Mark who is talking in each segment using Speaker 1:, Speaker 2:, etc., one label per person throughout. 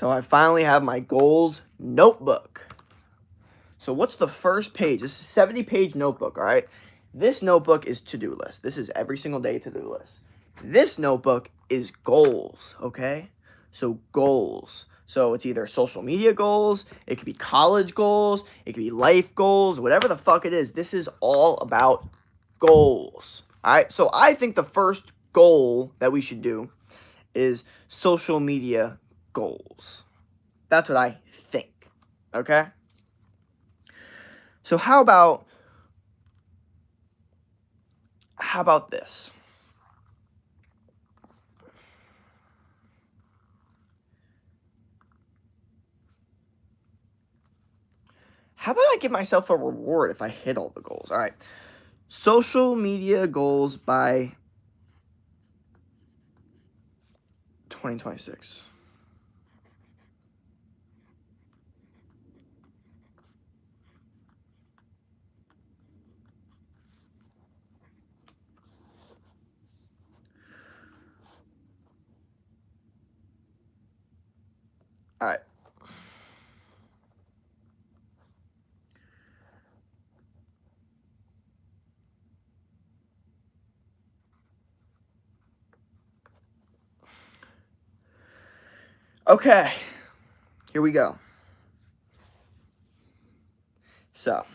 Speaker 1: So I finally have my goals notebook. So what's the first page? This is a 70-page notebook, all right? This notebook is to-do list. This is every single day to-do list. This notebook is goals, okay? So goals. So it's either social media goals, it could be college goals, it could be life goals, whatever the fuck it is. This is all about goals, all right? So I think the first goal that we should do is social media goals. That's what I think, okay? So how about this? How about I give myself a reward if I hit all the goals? All right. Social media goals by 2026. All right. Okay. Here we go. So,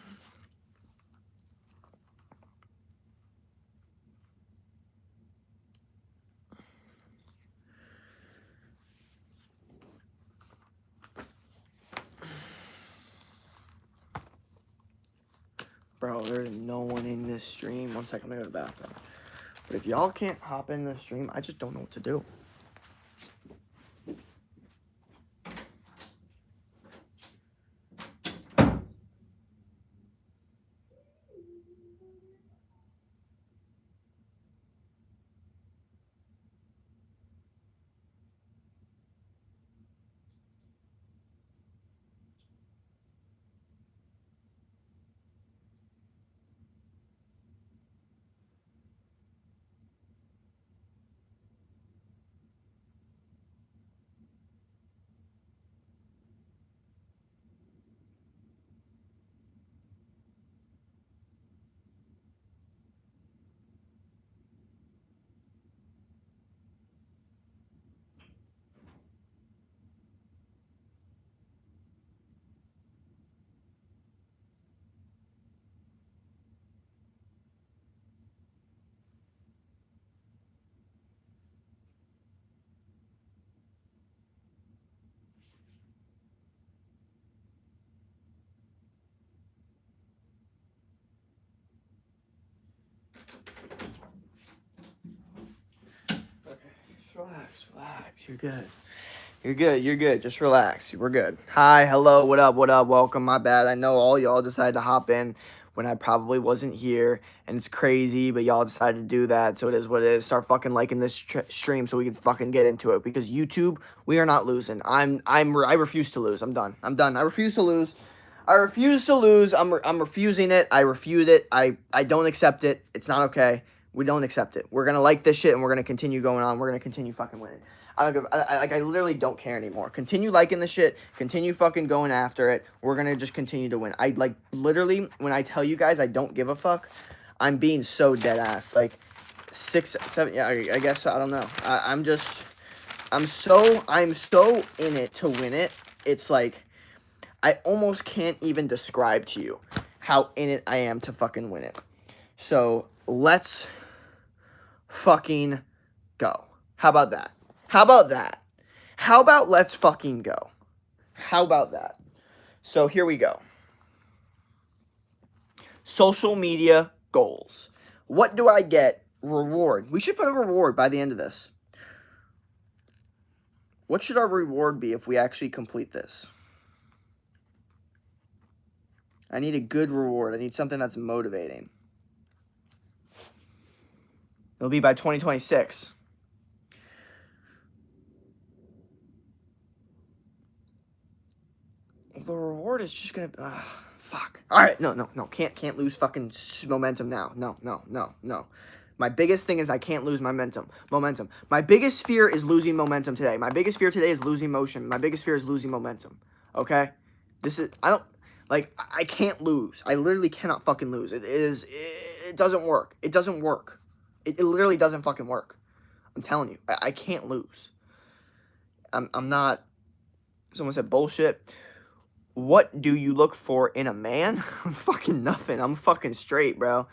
Speaker 1: bro, there's no one in this stream. One second, I'm gonna go to the bathroom. But if y'all can't hop in this stream, I just don't know what to do. Okay, just relax. You're good. You're good. Just relax. We're good. Hi, hello, what up, welcome. My bad. I know all y'all decided to hop in when I probably wasn't here, and it's crazy, but y'all decided to do that, so it is what it is. Start fucking liking this stream so we can fucking get into it, because YouTube, we are not losing. I refuse to lose. I'm done. I refuse to lose. I'm refusing it. I refute it. I don't accept it. It's not okay. We don't accept it. We're gonna like this shit, and we're gonna continue going on. We're gonna continue fucking winning. I literally don't care anymore. Continue liking the shit. Continue fucking going after it. We're gonna just continue to win. I literally, when I tell you guys I don't give a fuck, I'm being so dead ass. Like 6, 7. Yeah, I guess I don't know. I'm so in it to win it. It's like I almost can't even describe to you how in it I am to fucking win it. So let's fucking go. How about that? How about let's fucking go? How about that? So here we go. Social media goals. What do I get? Reward. We should put a reward by the end of this. What should our reward be if we actually complete this? I need a good reward. I need something that's motivating. It'll be by 2026. The reward is just gonna. Fuck. All right. No. Can't lose fucking momentum now. No. My biggest thing is I can't lose momentum. My biggest fear is losing momentum today. My biggest fear today is losing motion. My biggest fear is losing momentum. Okay? I can't lose. I literally cannot fucking lose. It doesn't work. It doesn't work. It literally doesn't fucking work. I'm telling you. I can't lose. I'm not. Someone said bullshit. What do you look for in a man? I'm fucking nothing. I'm fucking straight, bro.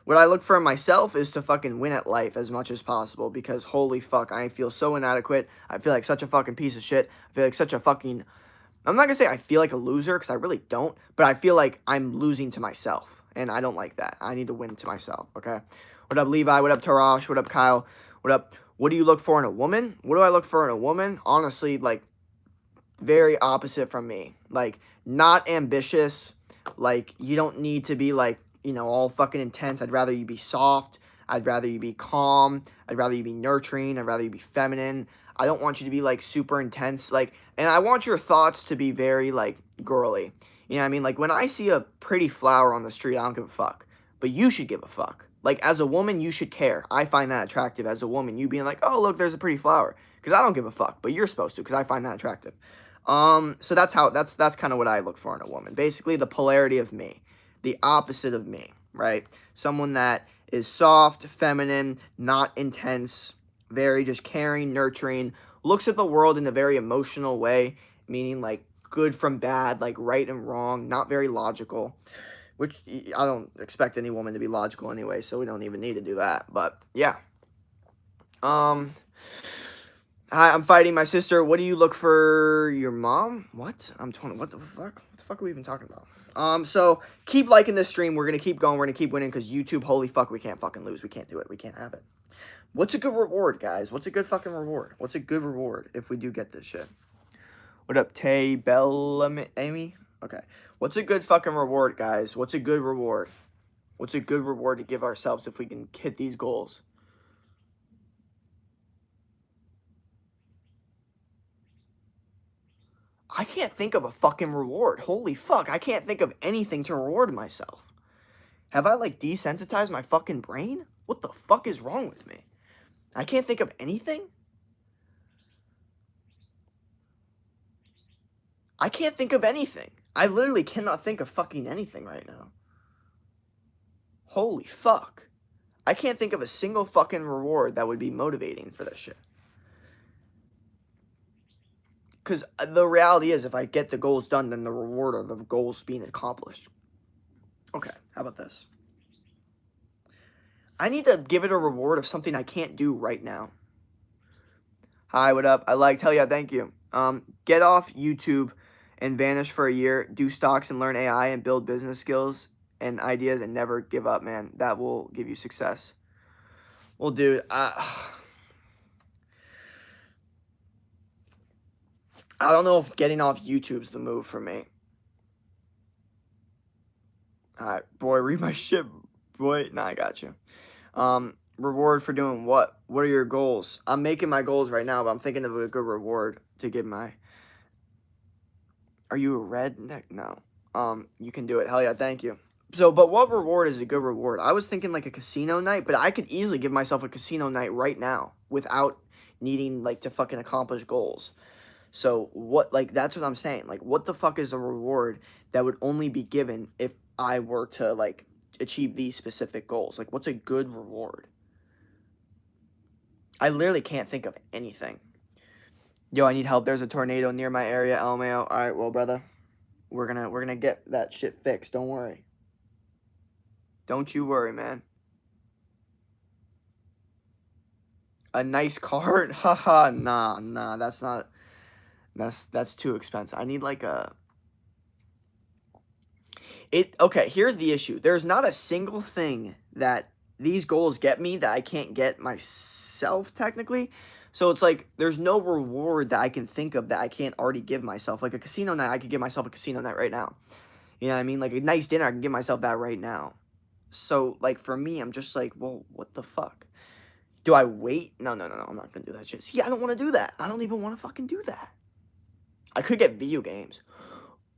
Speaker 1: What I look for in myself is to fucking win at life as much as possible, because holy fuck, I feel so inadequate. I feel like such a fucking piece of shit. I feel like such a fucking... I'm not gonna say I feel like a loser, because I really don't, but I feel like I'm losing to myself, and I don't like that. I need to win to myself, okay? What up, Levi? What up, Tarash? What up, Kyle? What up? What do you look for in a woman? What do I look for in a woman? Honestly, like, very opposite from me. Like, not ambitious. Like, you don't need to be, like, you know, all fucking intense. I'd rather you be soft. I'd rather you be calm. I'd rather you be nurturing. I'd rather you be feminine. I don't want you to be, like, super intense. Like, and I want your thoughts to be very, like, girly. You know what I mean? Like, when I see a pretty flower on the street, I don't give a fuck. But you should give a fuck. Like, as a woman, you should care. I find that attractive as a woman. You being like, oh, look, there's a pretty flower. Because I don't give a fuck. But you're supposed to, because I find that attractive. So that's kind of what I look for in a woman. Basically, the polarity of me. The opposite of me, right? Someone that is soft, feminine, not intense, very just caring, nurturing, looks at the world in a very emotional way, meaning like good from bad, like right and wrong, not very logical, which I don't expect any woman to be logical anyway, so we don't even need to do that. But yeah. Hi, I'm fighting my sister. What do you look for your mom? What? I'm 20. What the fuck? What the fuck are we even talking about? So keep liking this stream. We're going to keep going. We're going to keep winning because YouTube, holy fuck, we can't fucking lose. We can't do it. We can't have it. What's a good reward, guys? What's a good fucking reward? What's a good reward if we do get this shit? What up, Tay Bellamy? Amy? Okay. What's a good fucking reward, guys? What's a good reward? What's a good reward to give ourselves if we can hit these goals? I can't think of a fucking reward. Holy fuck, I can't think of anything to reward myself. Have I, like, desensitized my fucking brain? What the fuck is wrong with me? I can't think of anything? I can't think of anything. I literally cannot think of fucking anything right now. Holy fuck. I can't think of a single fucking reward that would be motivating for this shit. Because the reality is, if I get the goals done, then the reward of the goals being accomplished. Okay, how about this? I need to give it a reward of something I can't do right now. Hi, what up? I liked, hell yeah, thank you. Get off YouTube and vanish for a year, do stocks and learn AI and build business skills and ideas and never give up, man. That will give you success. Well, dude, I don't know if getting off YouTube's the move for me. Alright, boy, read my shit, boy. Nah, I got you. Reward for doing what? What are your goals? I'm making my goals right now, but I'm thinking of a good reward to give my... Are you a redneck? No. You can do it. Hell yeah, thank you. So, but what reward is a good reward? I was thinking like a casino night, but I could easily give myself a casino night right now without needing, like, to fucking accomplish goals. So, what, like, that's what I'm saying. Like, what the fuck is a reward that would only be given if I were to, like, achieve these specific goals? Like, what's a good reward? I literally can't think of anything. Yo, I need help. There's a tornado near my area, LMAO. All right, well, brother, we're gonna get that shit fixed. Don't worry. Don't you worry, man. A nice card? Haha, nah, that's not... That's too expensive. I need, like, a... Okay, here's the issue. There's not a single thing that these goals get me that I can't get myself, technically. So it's like, there's no reward that I can think of that I can't already give myself. Like a casino night, I could give myself a casino night right now. You know what I mean? Like a nice dinner, I can give myself that right now. So, like, for me, I'm just like, well, what the fuck? Do I wait? No, I'm not gonna do that shit. See, I don't want to do that. I don't even want to fucking do that. I could get video games.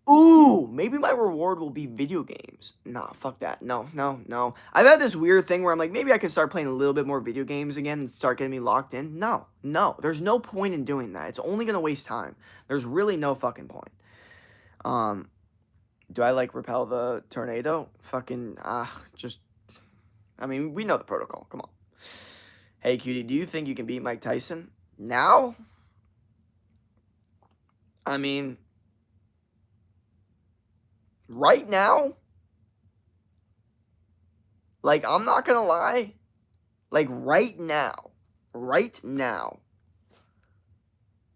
Speaker 1: Ooh, maybe my reward will be video games. Nah, fuck that. No, no, no. I've had this weird thing where I'm like, maybe I can start playing a little bit more video games again and start getting me locked in. No, no. There's no point in doing that. It's only gonna waste time. There's really no fucking point. Do I like repel the tornado? Fucking just. I mean, we know the protocol. Come on. Hey, cutie, do you think you can beat Mike Tyson now? I mean, right now? Like, I'm not gonna lie. Like, right now. Right now.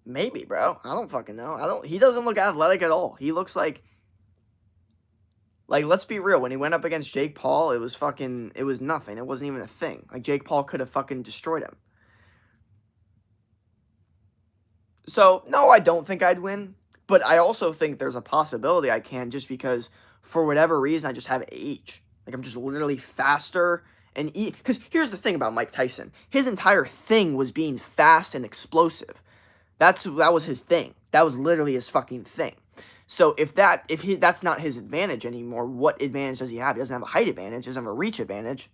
Speaker 1: Maybe, bro. I don't fucking know. He doesn't look athletic at all. He looks like, let's be real. When he went up against Jake Paul, it was nothing. It wasn't even a thing. Like, Jake Paul could have fucking destroyed him. So, no, I don't think I'd win. But I also think there's a possibility I can, just because, for whatever reason, I just have age. Like, I'm just literally faster and because here's the thing about Mike Tyson. His entire thing was being fast and explosive. That was his thing. That was literally his fucking thing. So if that's not his advantage anymore, what advantage does he have? He doesn't have a height advantage, doesn't have a reach advantage.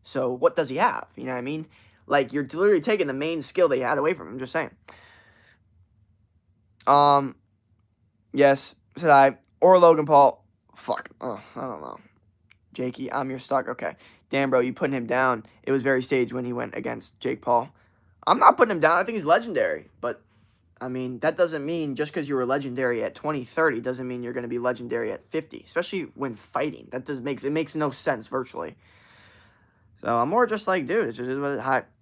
Speaker 1: So what does he have? You know what I mean? Like, you're literally taking the main skill that he had away from him. I'm just saying. Yes, said I. Or Logan Paul. Fuck. Oh, I don't know. Jakey, I'm your stock. Okay. Damn, bro, you putting him down. It was very sage when he went against Jake Paul. I'm not putting him down. I think he's legendary. But, I mean, that doesn't mean just because you were legendary at 20, 30 doesn't mean you're going to be legendary at 50. Especially when fighting. It makes no sense virtually. So, I'm more just like, dude, it's just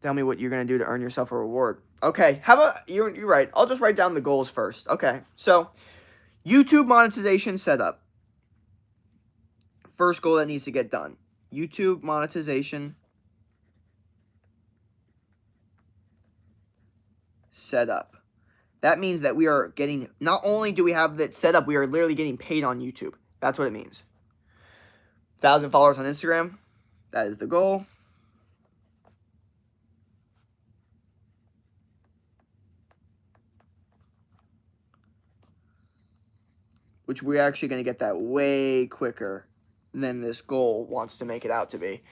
Speaker 1: tell me what you're going to do to earn yourself a reward. Okay, how about, you're right. I'll just write down the goals first. Okay, so, YouTube monetization setup. First goal that needs to get done. YouTube monetization setup. That means that we are getting, not only do we have that set up, we are literally getting paid on YouTube. That's what it means. 1,000 followers on Instagram. That is the goal. Which we're actually going to get that way quicker than this goal wants to make it out to be.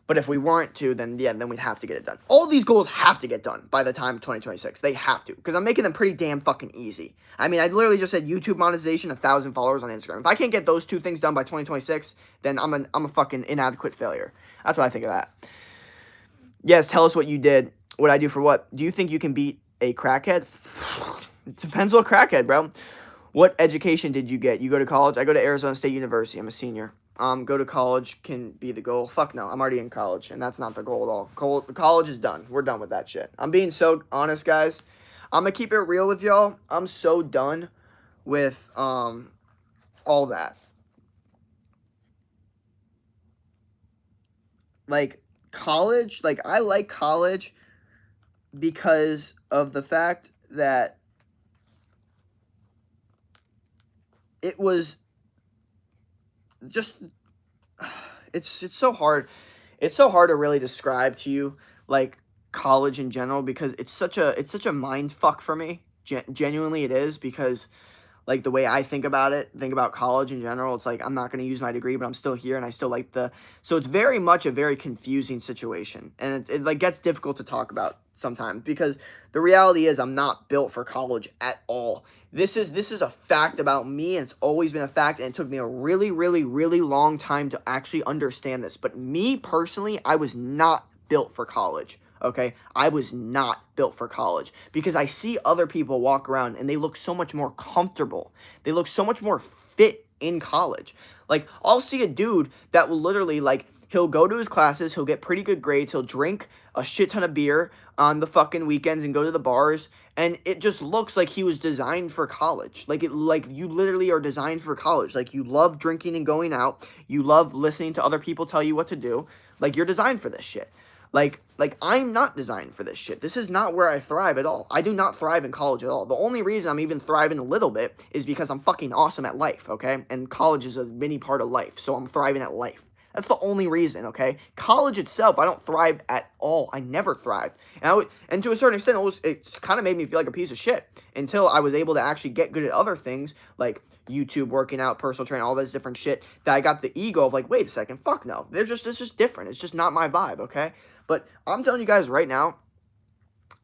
Speaker 1: But if we weren't to, then yeah, then we'd have to get it done. All these goals have to get done by the time 2026. They have to, because I'm making them pretty damn fucking easy. I mean, I literally just said YouTube monetization, 1,000 followers on Instagram. If I can't get those two things done by 2026, then I'm a fucking inadequate failure. That's what I think of that. Yes, tell us what you did. What I do for what? Do you think you can beat a crackhead? It depends what crackhead, bro. What education did you get? You go to college? I go to Arizona State University. I'm a senior. Go to college can be the goal. Fuck no, I'm already in college, and that's not the goal at all. College is done. We're done with that shit. I'm being so honest, guys. I'm gonna keep it real with y'all. I'm so done with all that. Like, college, like, I like college because of the fact that it was just, it's so hard. It's so hard to really describe to you, like, college in general, because it's such a mind fuck for me. Genuinely it is, because, like, the way I think about college in general, it's like, I'm not going to use my degree, but I'm still here, and I still like so it's very much a very confusing situation, and it like gets difficult to talk about sometimes, because the reality is I'm not built for college at all. This is a fact about me, and it's always been a fact, and it took me a really, really, really long time to actually understand this. But me, personally, I was not built for college, okay? I was not built for college, because I see other people walk around, and they look so much more comfortable. They look so much more fit in college. Like, I'll see a dude that will literally, like, he'll go to his classes, he'll get pretty good grades, he'll drink a shit ton of beer on the fucking weekends and go to the bars, and it just looks like he was designed for college. Like, you literally are designed for college. Like, you love drinking and going out, you love listening to other people tell you what to do. Like, you're designed for this shit. Like I'm not designed for this shit. This is not where I thrive at all. I do not thrive in college at all. The only reason I'm even thriving a little bit is because I'm fucking awesome at life, okay? And college is a mini part of life, so I'm thriving at life. That's the only reason, okay? College itself, I don't thrive at all. I never thrived. And to a certain extent, it kind of made me feel like a piece of shit until I was able to actually get good at other things like YouTube, working out, personal training, all this different shit, that I got the ego of like, wait a second, fuck no. It's just different. It's just not my vibe, okay? But I'm telling you guys right now,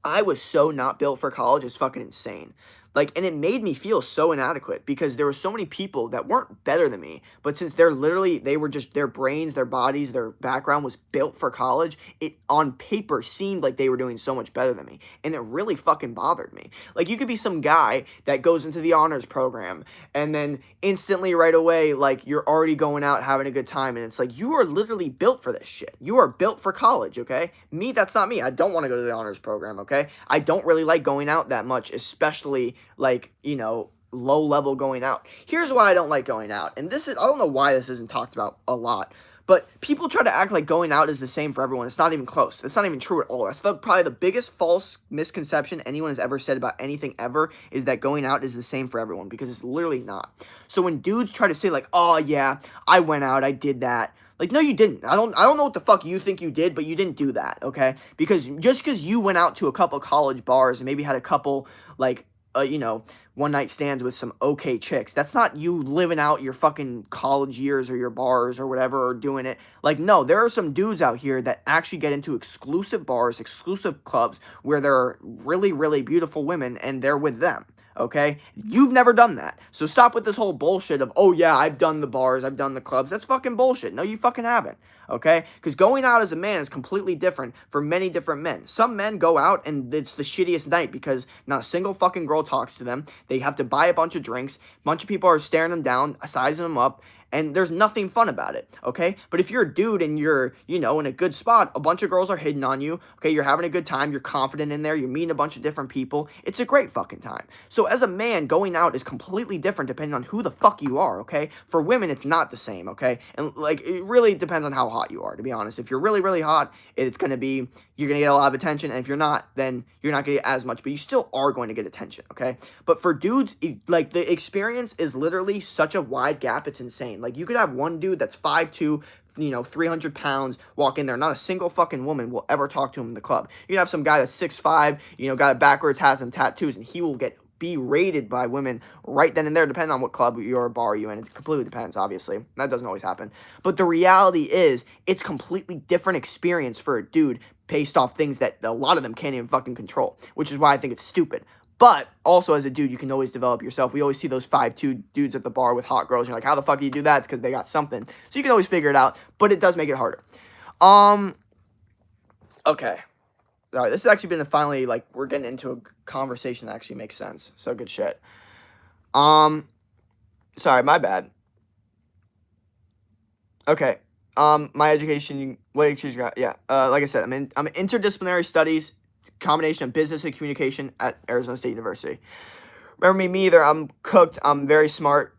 Speaker 1: I was so not built for college. It's fucking insane. Like, and it made me feel so inadequate because there were so many people that weren't better than me. But since they were just, their brains, their bodies, their background was built for college, it on paper seemed like they were doing so much better than me. And it really fucking bothered me. Like, you could be some guy that goes into the honors program and then instantly right away, like, you're already going out having a good time. And it's like, you are literally built for this shit. You are built for college, okay? Me, that's not me. I don't want to go to the honors program, okay? I don't really like going out that much, especially like, you know, low level going out. Here's why I don't like going out. And this is, I don't know why this isn't talked about a lot, but people try to act like going out is the same for everyone. It's not even close. It's not even true at all. That's probably the biggest false misconception anyone has ever said about anything ever, is that going out is the same for everyone, because it's literally not. So when dudes try to say like, oh yeah, I went out, I did that. Like, no, you didn't. I don't know what the fuck you think you did, but you didn't do that, okay? Because just because you went out to a couple college bars and maybe had a couple, like, you know, one night stands with some okay chicks, that's not you living out your fucking college years or your bars or whatever, or doing it. Like, no, there are some dudes out here that actually get into exclusive bars, exclusive clubs, where there are really, really beautiful women and they're with them. Okay? You've never done that. So stop with this whole bullshit of, oh yeah, I've done the bars, I've done the clubs. That's fucking bullshit. No, you fucking haven't. Okay? Because going out as a man is completely different for many different men. Some men go out and it's the shittiest night because not a single fucking girl talks to them. They have to buy a bunch of drinks. A bunch of people are staring them down, sizing them up. And there's nothing fun about it, okay? But if you're a dude and you're, you know, in a good spot, a bunch of girls are hitting on you, okay? You're having a good time, you're confident in there, you're meeting a bunch of different people. It's a great fucking time. So as a man, going out is completely different depending on who the fuck you are, okay? For women, it's not the same, okay? And, like, it really depends on how hot you are, to be honest. If you're really, really hot, it's going to be, you're going to get a lot of attention. And if you're not, then you're not going to get as much, but you still are going to get attention, okay? But for dudes, like, the experience is literally such a wide gap, it's insane. Like, you could have one dude that's 5'2", you know, 300 pounds, walk in there. Not a single fucking woman will ever talk to him in the club. You can have some guy that's 6'5", you know, got it backwards, has some tattoos, and he will get berated by women right then and there, depending on what club or bar you're in. It completely depends, obviously. That doesn't always happen. But the reality is, it's completely different experience for a dude based off things that a lot of them can't even fucking control, which is why I think it's stupid. But also, as a dude, you can always develop yourself. We always see those 5'2" dudes at the bar with hot girls. You're like, how the fuck do you do that? It's because they got something. So you can always figure it out, but it does make it harder. Okay. All right, this has actually been finally, like, we're getting into a conversation that actually makes sense. So good shit. Sorry, my bad. Okay. My education, what education you got? Yeah. Like I said, I'm in interdisciplinary studies, combination of business and communication at Arizona State University. Remember me either. I'm cooked. I'm very smart.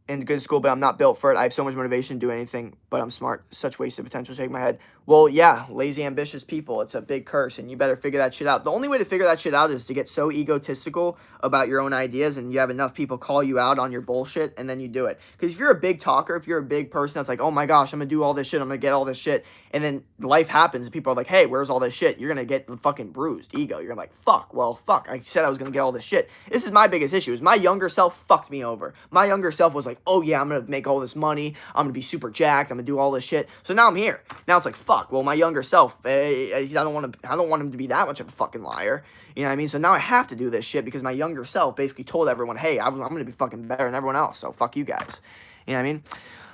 Speaker 1: In good school, but I'm not built for it. I have so much motivation to do anything, but I'm smart. Such wasted potential. Shake my head. Well, yeah, lazy, ambitious people. It's a big curse, and you better figure that shit out. The only way to figure that shit out is to get so egotistical about your own ideas, and you have enough people call you out on your bullshit, and then you do it. Because if you're a big talker, if you're a big person that's like, oh my gosh, I'm going to do all this shit, I'm going to get all this shit, and then life happens, and people are like, hey, where's all this shit? You're going to get the fucking bruised ego. You're going to be like, fuck, I said I was going to get all this shit. This is my biggest issue, is my younger self fucked me over. My younger self was like, oh yeah, I'm going to make all this money, I'm going to be super jacked, I'm going to do all this shit. So now I'm here. Now it's like, fuck, well, my younger self, I don't want him to be that much of a fucking liar. You know what I mean? So now I have to do this shit because my younger self basically told everyone, hey, I'm going to be fucking better than everyone else, so fuck you guys. You know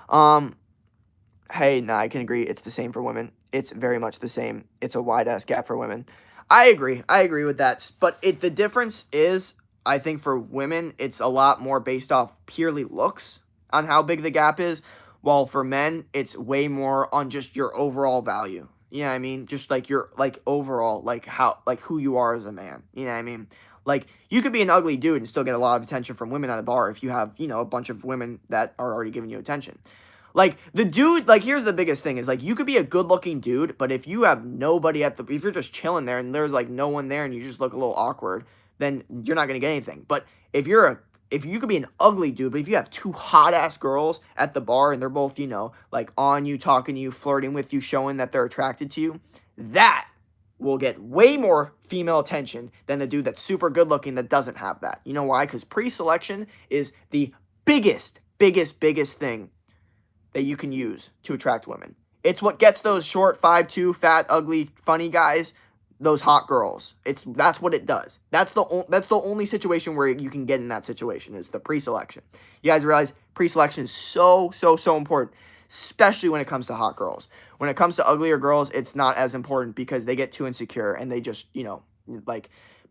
Speaker 1: what I mean? Hey, nah, I can agree. It's the same for women. It's very much the same. It's a wide-ass gap for women. I agree with that. But the difference is, I think for women, it's a lot more based off purely looks on how big the gap is, while for men, it's way more on just your overall value. You know what I mean? Just like your, like, overall, like how, like who you are as a man. You know what I mean? Like, you could be an ugly dude and still get a lot of attention from women at a bar if you have, you know, a bunch of women that are already giving you attention. Like, the dude, like, here's the biggest thing is, like, you could be a good-looking dude, but if you have nobody if you're just chilling there and there's, like, no one there and you just look a little awkward, then you're not going to get anything. But if you're if you could be an ugly dude, but if you have two hot ass girls at the bar and they're both, like on you, talking to you, flirting with you, showing that they're attracted to you, that will get way more female attention than the dude that's super good looking that doesn't have that. You know why? Because pre-selection is the biggest thing that you can use to attract women. It's what gets those short, 5'2", fat, ugly, funny guys those hot girls. That's what it does. That's the only situation where you can get in that situation is the pre-selection. You guys realize pre-selection is so important, especially when it comes to hot girls. When it comes to uglier girls, it's not as important because they get too insecure and they just,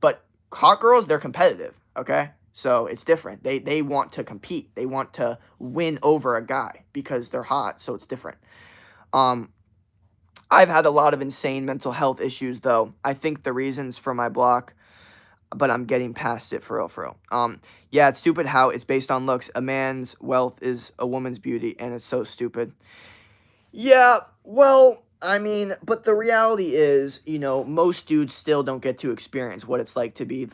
Speaker 1: but hot girls, they're competitive, okay? So it's different. They want to compete. They want to win over a guy because they're hot, so it's different. I've had a lot of insane mental health issues, though. I think the reasons for my block, but I'm getting past it for real. Yeah, it's stupid how it's based on looks. A man's wealth is a woman's beauty, and it's so stupid. Yeah, well, I mean, but the reality is, most dudes still don't get to experience what it's like to be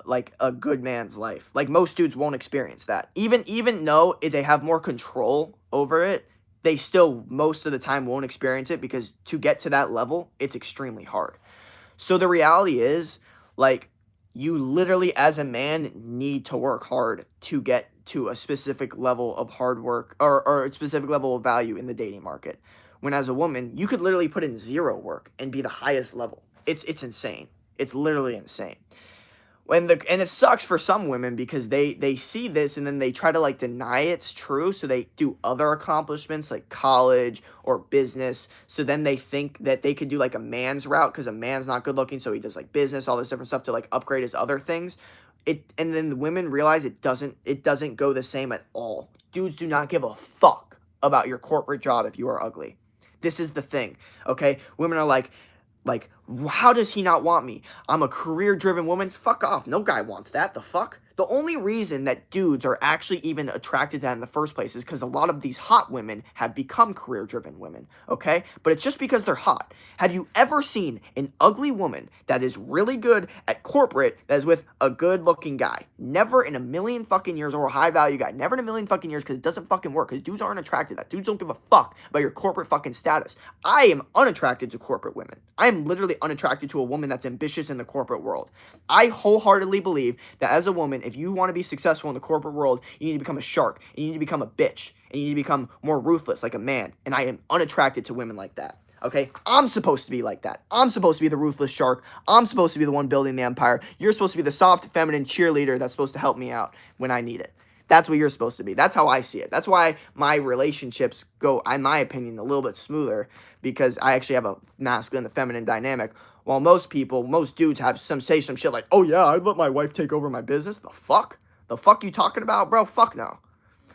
Speaker 1: like a good man's life. Like, most dudes won't experience that. Even though if they have more control over it, they still, most of the time, won't experience it because to get to that level, it's extremely hard. So the reality is, like, you literally, as a man, need to work hard to get to a specific level of hard work or a specific level of value in the dating market. When as a woman, you could literally put in zero work and be the highest level. It's insane. It's literally insane. And it sucks for some women because they see this and then they try to like deny it's true. So they do other accomplishments like college or business. So then they think that they could do like a man's route because a man's not good looking. So he does like business, all this different stuff to like upgrade his other things. And then the women realize it doesn't go the same at all. Dudes do not give a fuck about your corporate job if you are ugly. This is the thing, okay? Women are like, how does he not want me? I'm a career-driven woman. Fuck off. No guy wants that. The fuck? The only reason that dudes are actually even attracted to that in the first place is because a lot of these hot women have become career-driven women, okay? But it's just because they're hot. Have you ever seen an ugly woman that is really good at corporate that is with a good-looking guy? Never in a million fucking years, or a high-value guy. Never in a million fucking years because it doesn't fucking work because dudes aren't attracted to that. Dudes don't give a fuck about your corporate fucking status. I am unattracted to corporate women. I am literally unattracted to a woman that's ambitious in the corporate world. I wholeheartedly believe that as a woman, if you want to be successful in the corporate world, you need to become a shark, and you need to become a bitch, and you need to become more ruthless like a man, and I am unattracted to women like that. Okay, I'm supposed to be like that. I'm supposed to be the ruthless shark. I'm supposed to be the one building the empire. You're supposed to be the soft, feminine cheerleader that's supposed to help me out when I need it. That's what you're supposed to be. That's how I see it. That's why my relationships go, in my opinion, a little bit smoother because I actually have a masculine and feminine dynamic. While most dudes say some shit like, oh yeah, I'd let my wife take over my business. The fuck? The fuck you talking about, bro? Fuck no.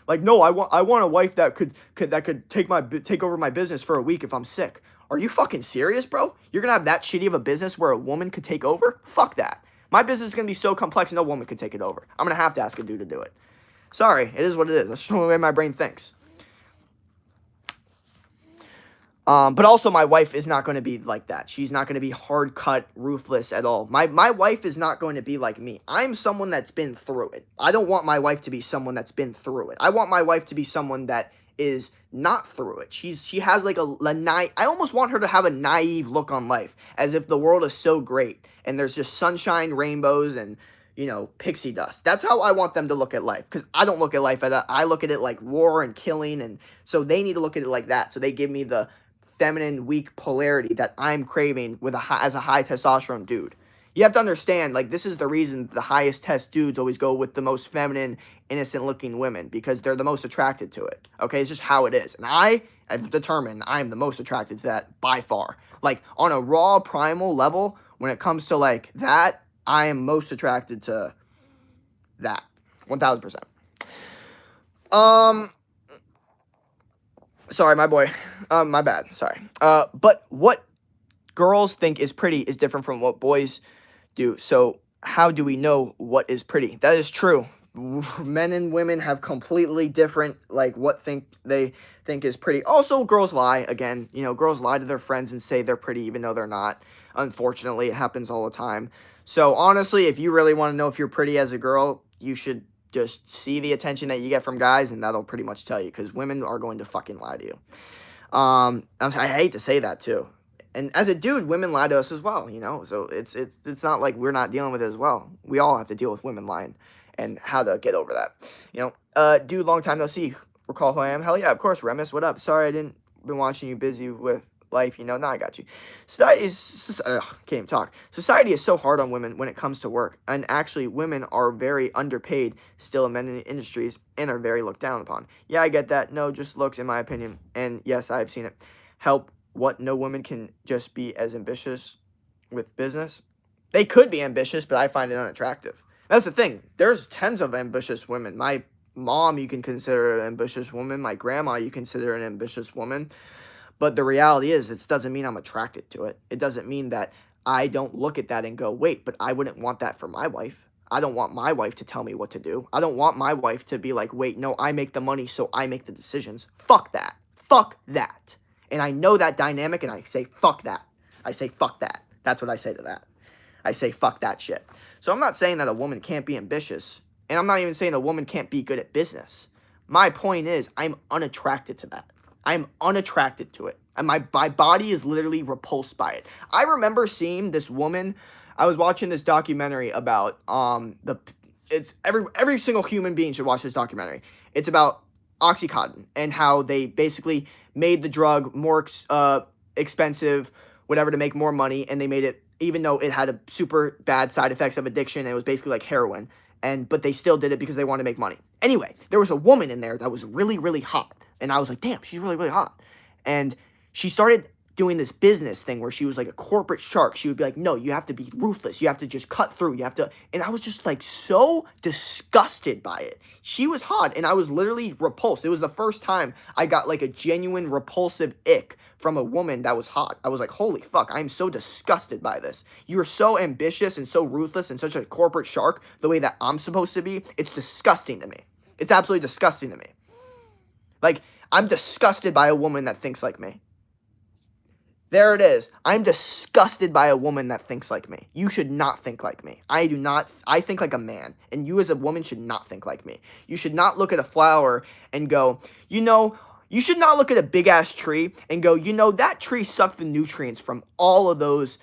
Speaker 1: Like, no, I want a wife that could take over my business for a week if I'm sick. Are you fucking serious, bro? You're gonna have that shitty of a business where a woman could take over? Fuck that. My business is gonna be so complex no woman could take it over. I'm gonna have to ask a dude to do it. Sorry, it is what it is. That's just the way my brain thinks. But also my wife is not going to be like that. She's not going to be hard-cut, ruthless at all. My wife is not going to be like me. I'm someone that's been through it. I don't want my wife to be someone that's been through it. I want my wife to be someone that is not through it. She has like I almost want her to have a naive look on life, as if the world is so great and there's just sunshine, rainbows, and pixie dust. That's how I want them to look at life, because I don't look at life at that. I look at it like war and killing, and so they need to look at it like that. So they give me the feminine, weak polarity that I'm craving as a high testosterone dude. You have to understand, like, this is the reason the highest test dudes always go with the most feminine, innocent-looking women, because they're the most attracted to it. Okay, it's just how it is. And I've determined I am the most attracted to that by far. Like, on a raw, primal level, when it comes to, like, that, I am most attracted to that. 1,000%. Sorry, my boy. My bad. Sorry. But what girls think is pretty is different from what boys do. So how do we know what is pretty? That is true. Men and women have completely different, like, what they think is pretty. Also, girls lie. Again, girls lie to their friends and say they're pretty even though they're not. Unfortunately, it happens all the time. So honestly, if you really want to know if you're pretty as a girl, you should Just see the attention that you get from guys, and that'll pretty much tell you, because women are going to fucking lie to you. I hate to say that too. And as a dude, women lie to us as well, you know? So it's not like we're not dealing with it as well. We all have to deal with women lying and how to get over that. You know, dude, long time no see. Recall who I am? Hell yeah, of course, Remus, what up? Sorry I didn't been watching you, busy with life, you know? Nah, I got you. Society is, can't even talk. Society is so hard on women when it comes to work. And actually, women are very underpaid still in many industries and are very looked down upon. Yeah, I get that. No, just looks, in my opinion. And yes, I've seen it. Help. What, no woman can just be as ambitious with business? They could be ambitious, but I find it unattractive. That's the thing. There's tons of ambitious women. My mom, you can consider an ambitious woman. My grandma, you consider an ambitious woman. But the reality is, it doesn't mean I'm attracted to it. It doesn't mean that I don't look at that and go, wait, but I wouldn't want that for my wife. I don't want my wife to tell me what to do. I don't want my wife to be like, wait, no, I make the money, so I make the decisions. Fuck that. Fuck that. And I know that dynamic, and I say, fuck that. I say, fuck that. That's what I say to that. I say, fuck that shit. So I'm not saying that a woman can't be ambitious, and I'm not even saying a woman can't be good at business. My point is, I'm unattracted to that. I'm unattracted to it. And my body is literally repulsed by it. I remember seeing this woman, I was watching this documentary about, it's every single human being should watch this documentary. It's about Oxycontin and how they basically made the drug more expensive, whatever, to make more money, and they made it, even though it had a super bad side effects of addiction, and it was basically like heroin, but they still did it because they wanted to make money. Anyway, there was a woman in there that was really, really hot, and I was like, damn, she's really, really hot. And she started doing this business thing where she was like a corporate shark. She would be like, no, you have to be ruthless. You have to just cut through. You have to, and I was just like so disgusted by it. She was hot, and I was literally repulsed. It was the first time I got like a genuine repulsive ick from a woman that was hot. I was like, holy fuck, I am so disgusted by this. You are so ambitious and so ruthless and such a corporate shark the way that I'm supposed to be. It's disgusting to me. It's absolutely disgusting to me. Like, I'm disgusted by a woman that thinks like me. There it is. I'm disgusted by a woman that thinks like me. You should not think like me. I do not. I think like a man. And you as a woman should not think like me. You should not look at a flower and go, you know, you should not look at a big-ass tree and go, you know, that tree sucked the nutrients from all of those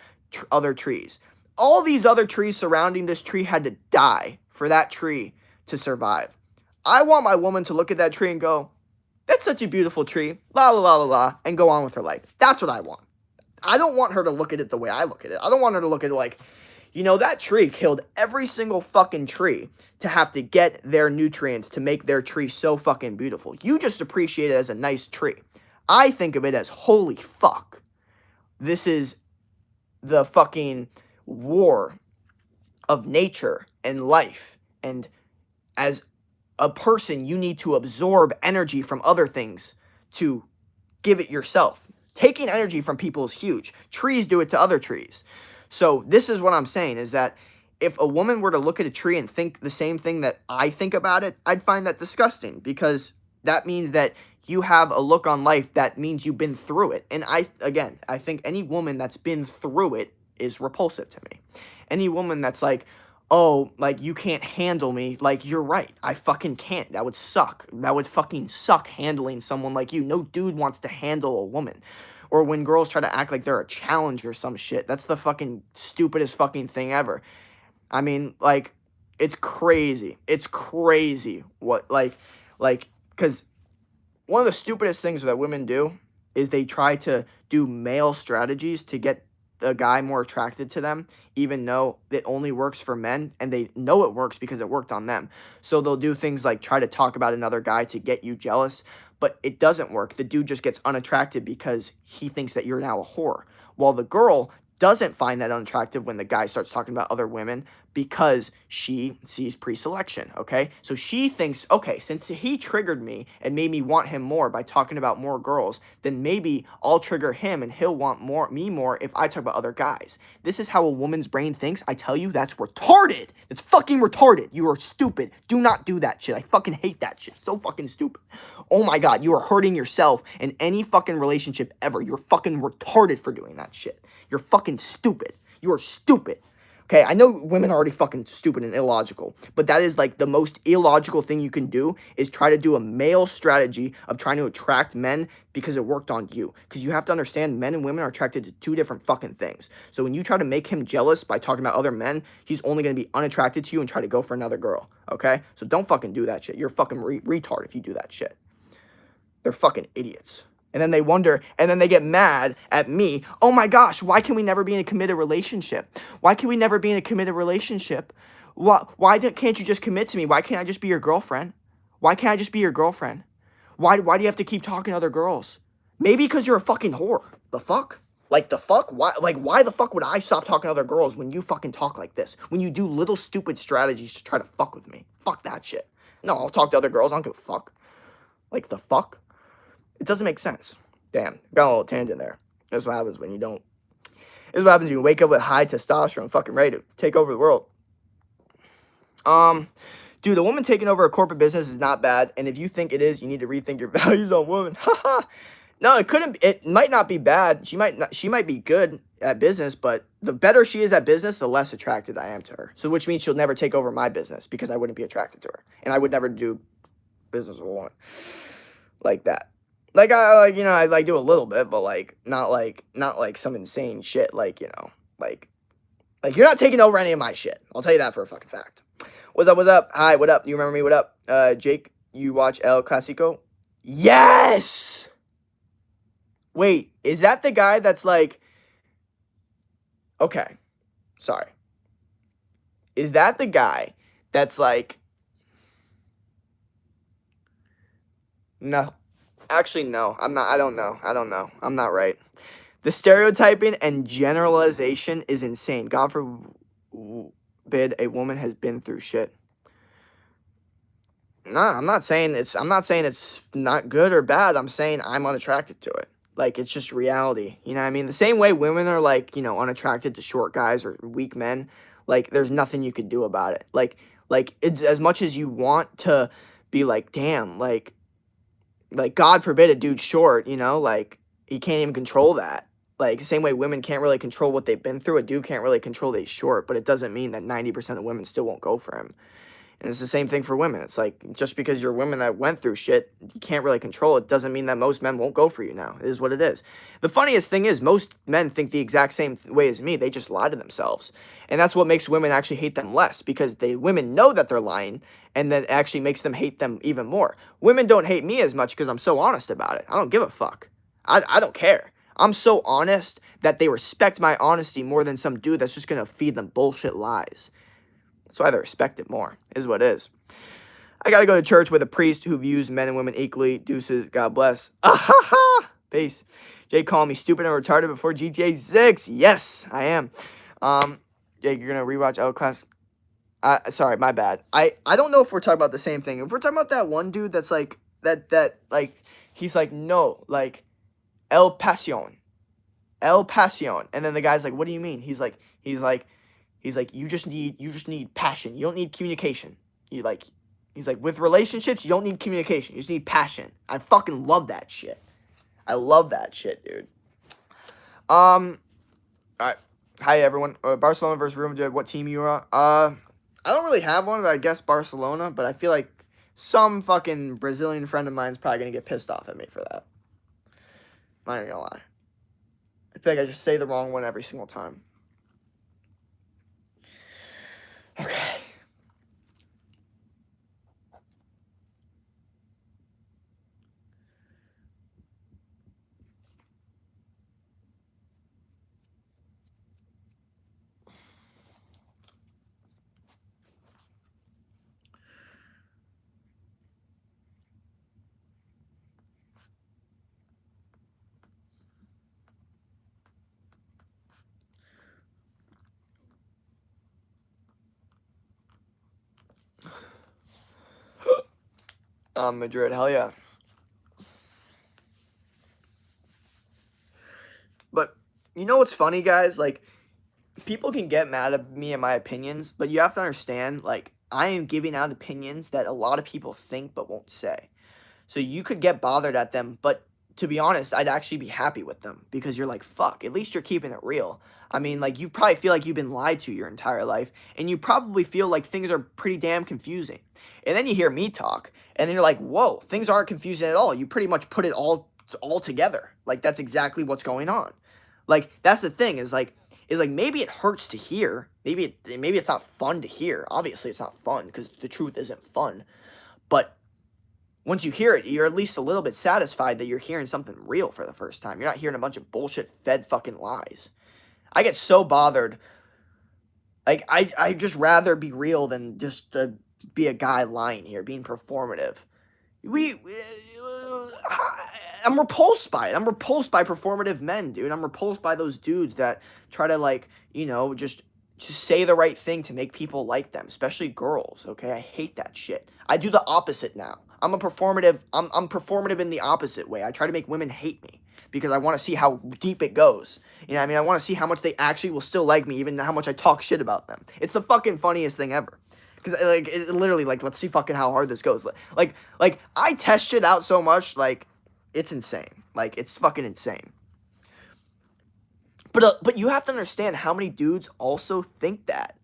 Speaker 1: other trees. All these other trees surrounding this tree had to die for that tree to survive. I want my woman to look at that tree and go, that's such a beautiful tree, la la la la la, and go on with her life. That's what I want. I don't want her to look at it the way I look at it. I don't want her to look at it like, you know, that tree killed every single fucking tree to have to get their nutrients to make their tree so fucking beautiful. You just appreciate it as a nice tree. I think of it as, holy fuck. This is the fucking war of nature and life. And as a person, you need to absorb energy from other things to give it yourself. Taking energy from people is huge. Trees do it to other trees. So this is what I'm saying, is that if a woman were to look at a tree and think the same thing that I think about it, I'd find that disgusting, because that means that you have a look on life that means you've been through it. And I think any woman that's been through it is repulsive to me. Any woman that's like, oh, like, you can't handle me, like, you're right, I fucking can't. That would suck. That would fucking suck, handling someone like you. No dude wants to handle a woman. Or when girls try to act like they're a challenge or some shit. That's the fucking stupidest fucking thing ever. I mean, like, it's crazy. It's crazy what, like, because one of the stupidest things that women do is they try to do male strategies to get a guy more attracted to them, even though it only works for men, and they know it works because it worked on them. So they'll do things like try to talk about another guy to get you jealous, but it doesn't work. The dude just gets unattracted because he thinks that you're now a whore, while the girl doesn't find that unattractive when the guy starts talking about other women, because she sees pre-selection, okay? So she thinks, okay, since he triggered me and made me want him more by talking about more girls, then maybe I'll trigger him and he'll want me more if I talk about other guys. This is how a woman's brain thinks. I tell you, that's retarded. It's fucking retarded. You are stupid. Do not do that shit. I fucking hate that shit. So fucking stupid. Oh my God, you are hurting yourself in any fucking relationship ever. You're fucking retarded for doing that shit. You're fucking stupid. You are stupid. Okay, I know women are already fucking stupid and illogical, but that is like the most illogical thing you can do is try to do a male strategy of trying to attract men because it worked on you. Because you have to understand men and women are attracted to two different fucking things. So when you try to make him jealous by talking about other men, he's only going to be unattracted to you and try to go for another girl. Okay? So don't fucking do that shit. You're a fucking retard if you do that shit. They're fucking idiots. And then they wonder, and then they get mad at me. Oh my gosh, why can we never be in a committed relationship? Why can we never be in a committed relationship? Why can't you just commit to me? Why can't I just be your girlfriend? Why can't I just be your girlfriend? Why do you have to keep talking to other girls? Maybe because you're a fucking whore. The fuck? Like, the fuck? Why the fuck would I stop talking to other girls when you fucking talk like this? When you do little stupid strategies to try to fuck with me? Fuck that shit. No, I'll talk to other girls. I don't give a fuck. Like, the fuck? It doesn't make sense. Damn, got a little tangent there. That's what happens when you don't. This is what happens when you wake up with high testosterone, fucking ready to take over the world. Dude, a woman taking over a corporate business is not bad, and if you think it is, you need to rethink your values on women. Haha. No, it couldn't. It might not be bad. She might be good at business, but the better she is at business, the less attracted I am to her. So, which means she'll never take over my business because I wouldn't be attracted to her, and I would never do business with a woman like that. Like, I do a little bit, but, like, not like some insane shit, like, like, you're not taking over any of my shit. I'll tell you that for a fucking fact. What's up? Hi, what up? You remember me? What up? Jake, you watch El Clasico? Yes! Wait, is that the guy that's, like, okay, sorry. Is that the guy that's, like, no. Actually, no, I'm not. I don't know. I'm not right. The stereotyping and generalization is insane. God forbid a woman has been through shit. Nah, I'm not saying it's not good or bad. I'm saying I'm unattracted to it. Like, it's just reality. You know what I mean? The same way women are, like, unattracted to short guys or weak men. Like, there's nothing you could do about it. Like it's as much as you want to be like, damn, like, God forbid a dude's short, like, he can't even control that. Like, the same way women can't really control what they've been through, a dude can't really control that he's short, but it doesn't mean that 90% of women still won't go for him. And it's the same thing for women. It's like, just because you're women that went through shit, you can't really control it, doesn't mean that most men won't go for you now. It is what it is. The funniest thing is, most men think the exact same way as me. They just lie to themselves. And that's what makes women actually hate them less, because women know that they're lying, and then actually makes them hate them even more. Women don't hate me as much because I'm so honest about it. I don't give a fuck. I don't care. I'm so honest that they respect my honesty more than some dude that's just going to feed them bullshit lies. That's why they respect it more, is what it is. I got to go to church with a priest who views men and women equally. Deuces, God bless. Ah-ha-ha! Peace. Jake called me stupid and retarded before GTA 6. Yes, I am. Jake, you're going to rewatch El Class. Sorry, my bad. I don't know if we're talking about the same thing. If we're talking about that one dude that's like, like, he's like, no, like, El Pasión. And then the guy's like, what do you mean? He's like, you just need passion. You don't need communication. He's like, with relationships, you don't need communication. You just need passion. I fucking love that shit. I love that shit, dude. All right. Hi, everyone. Barcelona versus Real Madrid. What team you are? I don't really have one, but I guess Barcelona. But I feel like some fucking Brazilian friend of mine is probably going to get pissed off at me for that. I'm not even going to lie. I feel like I just say the wrong one every single time. Okay. Madrid, hell yeah. But you know what's funny, guys? Like, people can get mad at me and my opinions, but you have to understand, like, I am giving out opinions that a lot of people think but won't say. So you could get bothered at them, but to be honest, I'd actually be happy with them because you're like, fuck, at least you're keeping it real. I mean, like, you probably feel like you've been lied to your entire life, and you probably feel like things are pretty damn confusing. And then you hear me talk, and then you're like, whoa, things aren't confusing at all. You pretty much put it all together. Like, that's exactly what's going on. Like, that's the thing is like maybe it hurts to hear. Maybe it's not fun to hear. Obviously, it's not fun because the truth isn't fun. But once you hear it, you're at least a little bit satisfied that you're hearing something real for the first time. You're not hearing a bunch of bullshit fed fucking lies. I get so bothered. Like, I just rather be real than just be a guy lying here, being performative. I'm repulsed by it. I'm repulsed by performative men, dude. I'm repulsed by those dudes that try to, like, just say the right thing to make people like them, especially girls, okay? I hate that shit. I do the opposite now. I'm performative in the opposite way. I try to make women hate me because I want to see how deep it goes. You know what I mean? I want to see how much they actually will still like me, even how much I talk shit about them. It's the fucking funniest thing ever. Because, like, it literally, like, let's see fucking how hard this goes. Like, I test shit out so much, like, it's insane. Like, it's fucking insane. But you have to understand how many dudes also think that,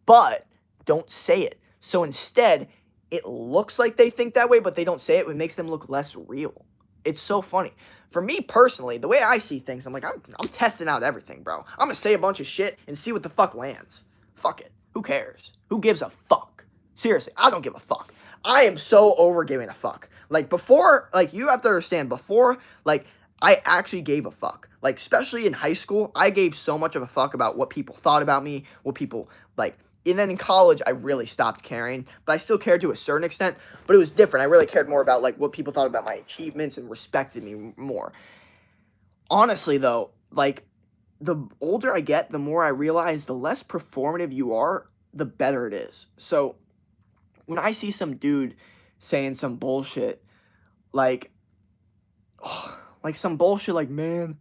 Speaker 1: but don't say it. So instead, it looks like they think that way, but they don't say it. It makes them look less real. It's so funny. For me personally, the way I see things, I'm like, I'm testing out everything, bro. I'm gonna say a bunch of shit and see what the fuck lands. Fuck it. Who cares? Who gives a fuck? Seriously, I don't give a fuck. I am so over giving a fuck. Like, before, like, you have to understand, before, like, I actually gave a fuck. Like, especially in high school, I gave so much of a fuck about what people thought about me, what people, like, and then in college, I really stopped caring, but I still cared to a certain extent, but it was different. I really cared more about, like, what people thought about my achievements and respected me more. Honestly, though, like, the older I get, the more I realize the less performative you are, the better it is. So when I see some dude saying some bullshit, like, like some bullshit, like, man,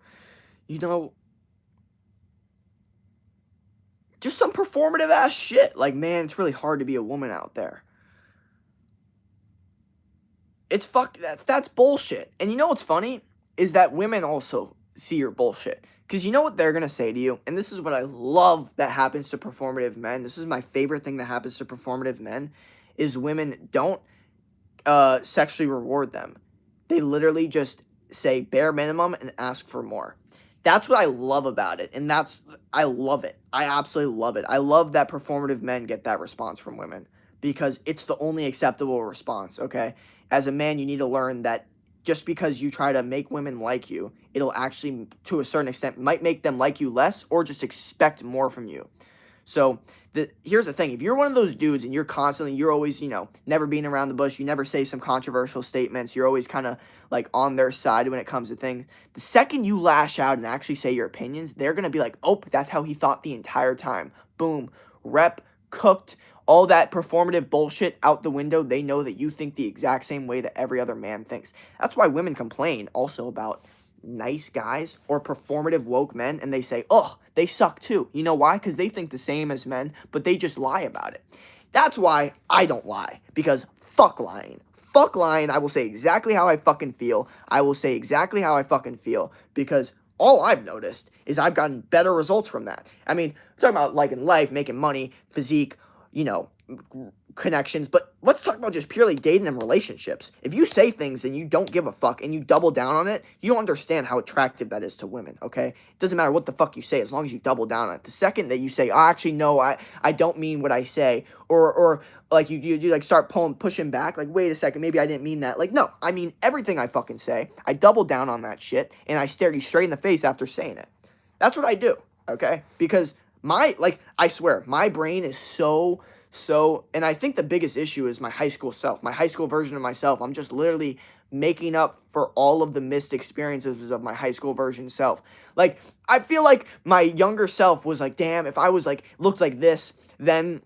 Speaker 1: just some performative ass shit. Like, man, it's really hard to be a woman out there. That's bullshit. And you know what's funny? Is that women also see your bullshit. Because you know what they're going to say to you? And this is what I love that happens to performative men. This is my favorite thing that happens to performative men. Is women don't sexually reward them. They literally just say bare minimum and ask for more. That's what I love about it. And I love it. I absolutely love it. I love that performative men get that response from women. Because it's the only acceptable response, okay? As a man, you need to learn that just because you try to make women like you, it'll actually, to a certain extent, might make them like you less or just expect more from you. So here's the thing. If you're one of those dudes and you're always, never being around the bush, you never say some controversial statements, you're always kind of like on their side when it comes to things, the second you lash out and actually say your opinions, they're going to be like, oh, that's how he thought the entire time. Boom. Rep, cooked, all that performative bullshit out the window. They know that you think the exact same way that every other man thinks. That's why women complain also about nice guys or performative woke men, and they say, oh, they suck too. You know why? Because they think the same as men, but they just lie about it. That's why I don't lie, because fuck lying. Fuck lying. I will say exactly how I fucking feel. I will say exactly how I fucking feel, because all I've noticed is I've gotten better results from that. I mean, talking about like in life, making money, physique, connections, but let's talk about just purely dating and relationships. If you say things and you don't give a fuck and you double down on it, you don't understand how attractive that is to women, okay? It doesn't matter what the fuck you say as long as you double down on it. The second that you say, oh, actually, no, I don't mean what I say, or like you like start pushing back, like, wait a second, maybe I didn't mean that. Like, no, I mean everything I fucking say. I double down on that shit, and I stare you straight in the face after saying it. That's what I do, okay? Because I swear, my brain is so, and I think the biggest issue is my high school self, my high school version of myself. I'm just literally making up for all of the missed experiences of my high school version self. Like, I feel like my younger self was like, damn, if I was like, looked like this, then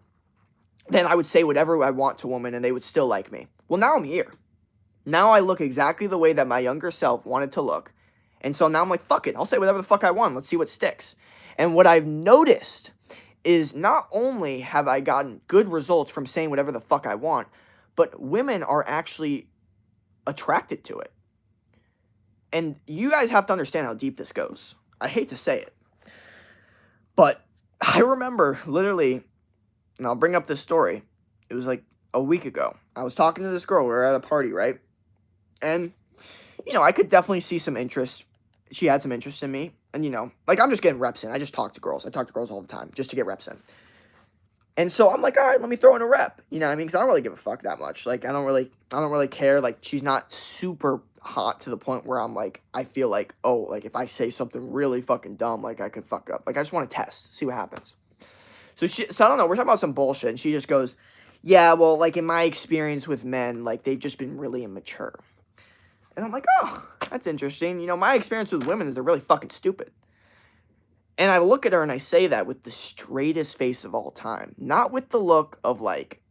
Speaker 1: I would say whatever I want to women and they would still like me. Well, now I'm here. Now I look exactly the way that my younger self wanted to look. And so now I'm like, fuck it. I'll say whatever the fuck I want. Let's see what sticks. And what I've noticed is not only have I gotten good results from saying whatever the fuck I want, but women are actually attracted to it. And you guys have to understand how deep this goes. I hate to say it, but I remember literally, and I'll bring up this story. It was like a week ago. I was talking to this girl. We were at a party, right? And, I could definitely see some interest. She had some interest in me. And, like, I'm just getting reps in. I just talk to girls. I talk to girls all the time just to get reps in. And so I'm like, all right, let me throw in a rep. You know what I mean? Because I don't really give a fuck that much. Like, I don't really care. Like, she's not super hot to the point where I'm like, I feel like, oh, like, if I say something really fucking dumb, like, I could fuck up. Like, I just want to test, see what happens. So I don't know. We're talking about some bullshit. And she just goes, yeah, well, like, in my experience with men, like, they've just been really immature. And I'm like, oh, that's interesting. My experience with women is they're really fucking stupid. And I look at her and I say that with the straightest face of all time. Not with the look of like,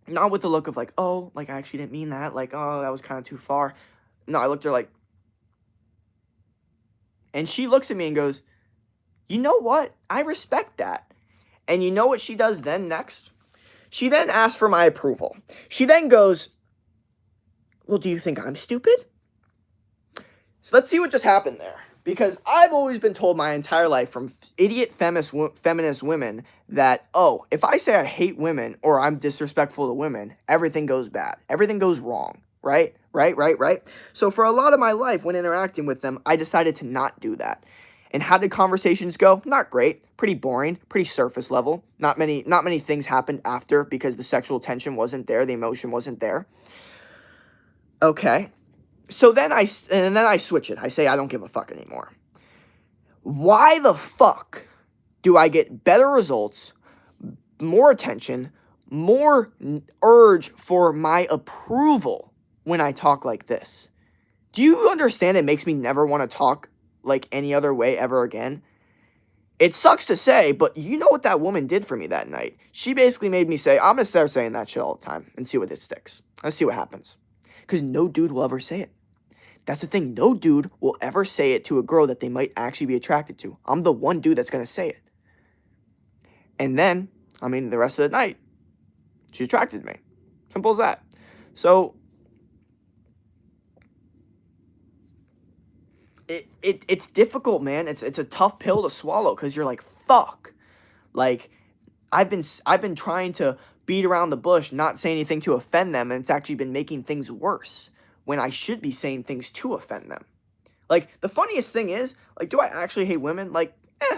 Speaker 1: not with the look of like, oh, like I actually didn't mean that. Like, oh, that was kind of too far. No, I looked at her like, and she looks at me and goes, you know what? I respect that. And you know what she does then next? She then asks for my approval. She then goes, well, do you think I'm stupid? So let's see what just happened there. Because I've always been told my entire life from idiot feminist women that, oh, if I say I hate women or I'm disrespectful to women, everything goes bad. Everything goes wrong. Right? So for a lot of my life when interacting with them, I decided to not do that. And how did conversations go? Not great. Pretty boring. Pretty surface level. Not many things happened after because the sexual tension wasn't there. The emotion wasn't there. Okay. So then I switch it. I say I don't give a fuck anymore. Why the fuck do I get better results, more attention, more urge for my approval when I talk like this? Do you understand it makes me never want to talk like any other way ever again? It sucks to say, but you know what that woman did for me that night? She basically made me say, I'm going to start saying that shit all the time and see what it sticks. Let's see what happens. Because no dude will ever say it. That's the thing. No dude will ever say it to a girl that they might actually be attracted to. I'm the one dude that's going to say it. And then, the rest of the night, she attracted me. Simple as that. So, it's difficult, man. It's a tough pill to swallow because you're like, fuck. Like, I've been trying to beat around the bush, not say anything to offend them, and it's actually been making things worse when I should be saying things to offend them. Like, the funniest thing is, like, do I actually hate women? Like,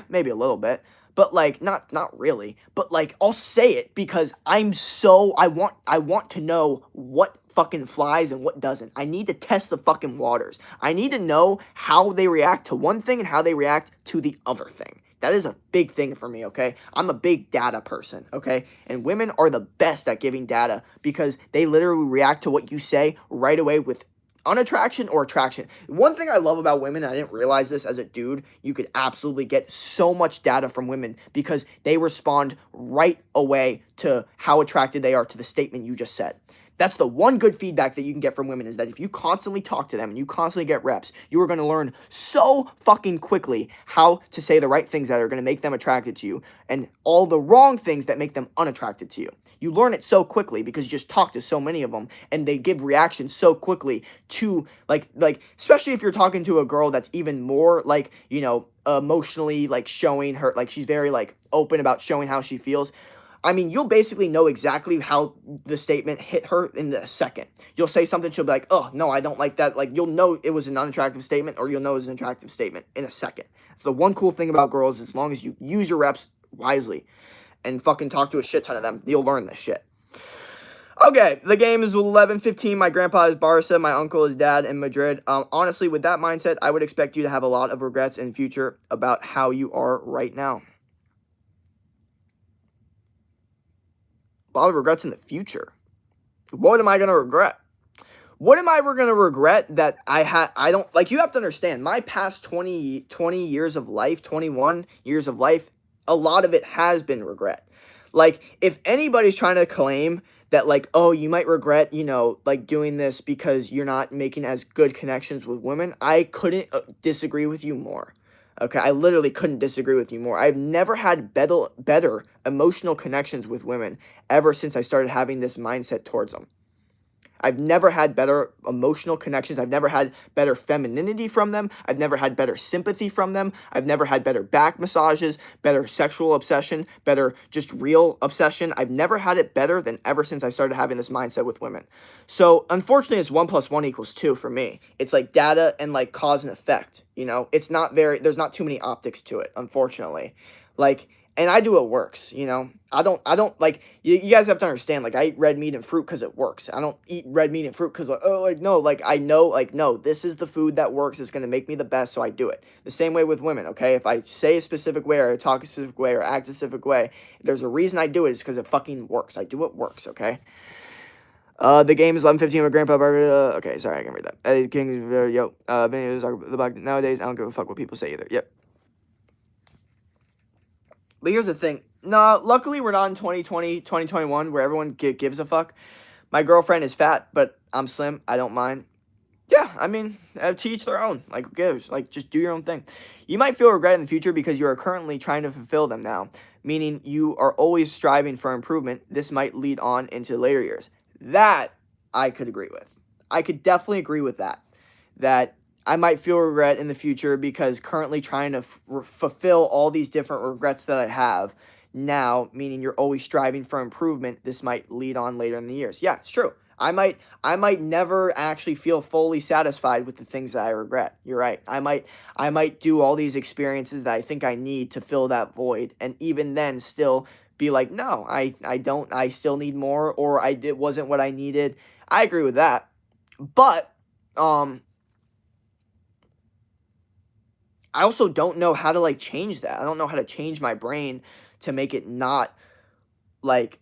Speaker 1: maybe a little bit. But, like, not really. But, like, I'll say it because I want to know what fucking flies and what doesn't. I need to test the fucking waters. I need to know how they react to one thing and how they react to the other thing. That is a big thing for me, okay? I'm a big data person, okay? And women are the best at giving data because they literally react to what you say right away with unattraction or attraction. One thing I love about women, and I didn't realize this as a dude, you could absolutely get so much data from women because they respond right away to how attracted they are to the statement you just said. That's the one good feedback that you can get from women is that if you constantly talk to them and you constantly get reps, you are going to learn so fucking quickly how to say the right things that are going to make them attracted to you and all the wrong things that make them unattracted to you. You learn it so quickly because you just talk to so many of them and they give reactions so quickly to like especially if you're talking to a girl that's even more like, emotionally like showing her, like she's very like open about showing how she feels. You'll basically know exactly how the statement hit her in a second. You'll say something, she'll be like, oh, no, I don't like that. Like, you'll know it was an unattractive statement or you'll know it was an attractive statement in a second. So the one cool thing about girls, as long as you use your reps wisely and fucking talk to a shit ton of them, you'll learn this shit. Okay, the game is 11:15. My grandpa is Barca. My uncle is dad in Madrid. Honestly, with that mindset, I would expect you to have a lot of regrets in the future about how you are right now. A lot of regrets in the future. What am I going to regret? What am I going to regret that I don't, like, you have to understand, my past 20 years of life, 21 years of life, a lot of it has been regret. Like, if anybody's trying to claim that, like, oh, you might regret, like, doing this because you're not making as good connections with women, I couldn't disagree with you more. Okay, I literally couldn't disagree with you more. I've never had better emotional connections with women ever since I started having this mindset towards them. I've never had better emotional connections. I've never had better femininity from them. I've never had better sympathy from them. I've never had better back massages, better sexual obsession, better just real obsession. I've never had it better than ever since I started having this mindset with women. So unfortunately, it's 1+1 = 2 for me. It's like data and like cause and effect. It's not there's not too many optics to it, unfortunately. Like, and I do what works, I don't like, you guys have to understand, like, I eat red meat and fruit because it works. I don't eat red meat and fruit because, like, oh, like, no, like, I know, like, no, this is the food that works. It's going to make me the best, so I do it. The same way with women, okay? If I say a specific way or I talk a specific way or act a specific way, if there's a reason I do it, it's because it fucking works. I do what works, okay? The game is 11:15 with Grandpa Burger. Okay, sorry, I can read that. Eddie King, nowadays, I don't give a fuck what people say either. Yep. But here's the thing. No, luckily we're not in 2020, 2021 where everyone gives a fuck. My girlfriend is fat, but I'm slim. I don't mind. Yeah, I mean, to each their own. Like, who gives? Like, just do your own thing. You might feel regret in the future because you are currently trying to fulfill them now, meaning you are always striving for improvement. This might lead on into later years. That I could agree with. I could definitely agree with that. That I might feel regret in the future because currently trying to fulfill all these different regrets that I have now, meaning you're always striving for improvement, this might lead on later in the years. Yeah, it's true. I might never actually feel fully satisfied with the things that I regret. You're right. I might do all these experiences that I think I need to fill that void, and even then still be like, no, I don't. I still need more, or it wasn't what I needed. I agree with that, but I also don't know how to, like, change that. I don't know how to change my brain to make it not, like,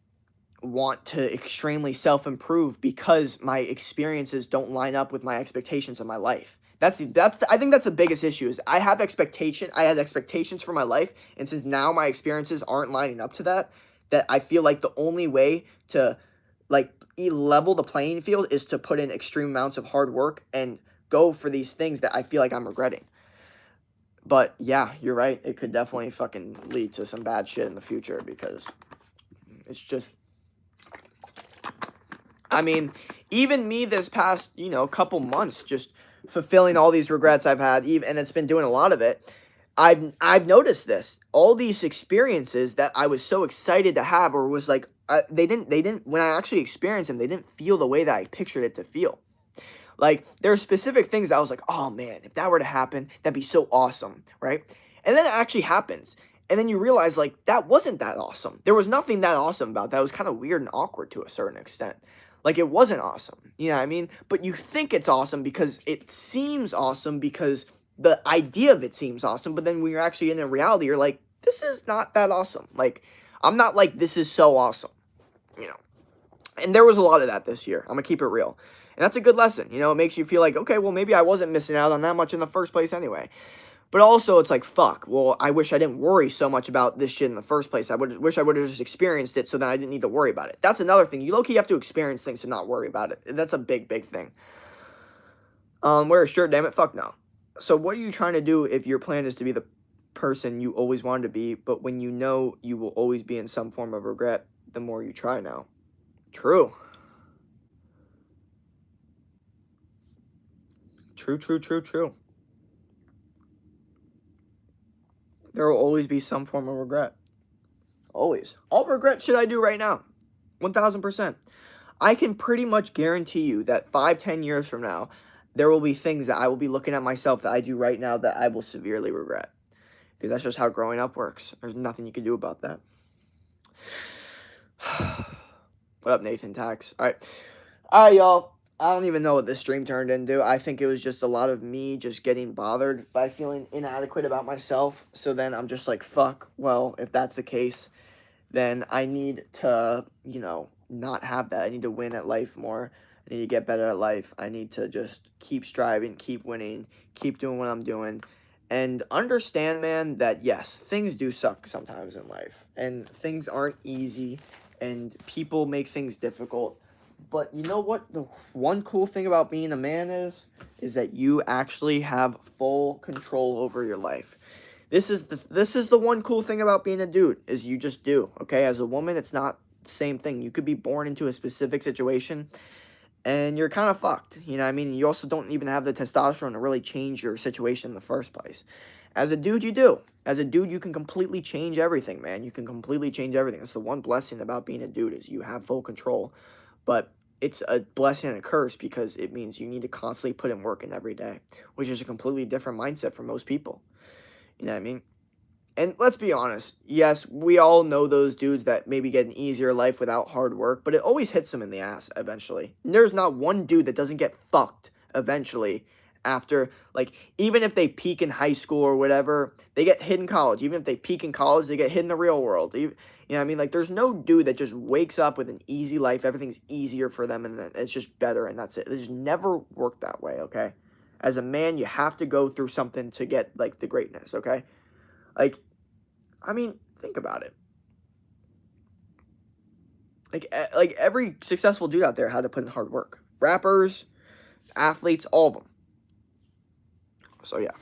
Speaker 1: want to extremely self-improve because my experiences don't line up with my expectations of my life. I think that's the biggest issue is I had expectations for my life, and since now my experiences aren't lining up to that I feel like the only way to, like, level the playing field is to put in extreme amounts of hard work and go for these things that I feel like I'm regretting. But yeah, you're right. It could definitely fucking lead to some bad shit in the future because it's just, I mean, even me this past, couple months, just fulfilling all these regrets I've had, and it's been doing a lot of it. I've noticed this. All these experiences that I was so excited to have, or was like, they didn't, when I actually experienced them, they didn't feel the way that I pictured it to feel. Like, there are specific things I was like, oh man, if that were to happen, that'd be so awesome, right? And then it actually happens. And then you realize, like, that wasn't that awesome. There was nothing that awesome about that. It was kind of weird and awkward to a certain extent. Like, it wasn't awesome. You know what I mean? But you think it's awesome because it seems awesome because the idea of it seems awesome. But then when you're actually in reality, you're like, this is not that awesome. Like, I'm not like, this is so awesome, And there was a lot of that this year. I'm going to keep it real. And that's a good lesson. It makes you feel like, okay, well, maybe I wasn't missing out on that much in the first place anyway. But also, it's like, fuck, well, I wish I didn't worry so much about this shit in the first place. Wish I would have just experienced it so that I didn't need to worry about it. That's another thing. You low-key have to experience things to not worry about it. That's a big, big thing. Wear a shirt, damn it. Fuck no. So what are you trying to do if your plan is to be the person you always wanted to be, but when you know you will always be in some form of regret the more you try now? True. True. There will always be some form of regret. Always. All regret shit I do right now. 1000%. I can pretty much guarantee you that 5-10 years from now, there will be things that I will be looking at myself that I do right now that I will severely regret. Because that's just how growing up works. There's nothing you can do about that. What up, Nathan Tax? All right, y'all. I don't even know what this stream turned into. I think it was just a lot of me just getting bothered by feeling inadequate about myself. So then I'm just like, fuck, well, if that's the case, then I need to, not have that. I need to win at life more. I need to get better at life. I need to just keep striving, keep winning, keep doing what I'm doing. And understand, man, that yes, things do suck sometimes in life. And things aren't easy. And people make things difficult. But you know what the one cool thing about being a man is that you actually have full control over your life. This is the one cool thing about being a dude, is you just do, okay? As a woman, it's not the same thing. You could be born into a specific situation and you're kind of fucked. You know what I mean? You also don't even have the testosterone to really change your situation in the first place. As a dude, you do. As a dude, you can completely change everything, man. You can completely change everything. That's the one blessing about being a dude is you have full control. But it's a blessing and a curse because it means you need to constantly put in work in every day, which is a completely different mindset for most people. You know what I mean? And let's be honest, yes, we all know those dudes that maybe get an easier life without hard work, but it always hits them in the ass eventually. And there's not one dude that doesn't get fucked eventually after, like, even if they peak in high school or whatever, they get hit in college. Even if they peak in college, they get hit in the real world. You know what I mean? Like, there's no dude that just wakes up with an easy life, everything's easier for them, and then it's just better, and that's it. It just never worked that way, okay? As a man, you have to go through something to get, like, the greatness, okay? Like, I mean, think about it. Like every successful dude out there had to put in hard work. Rappers, athletes, all of them. So yeah.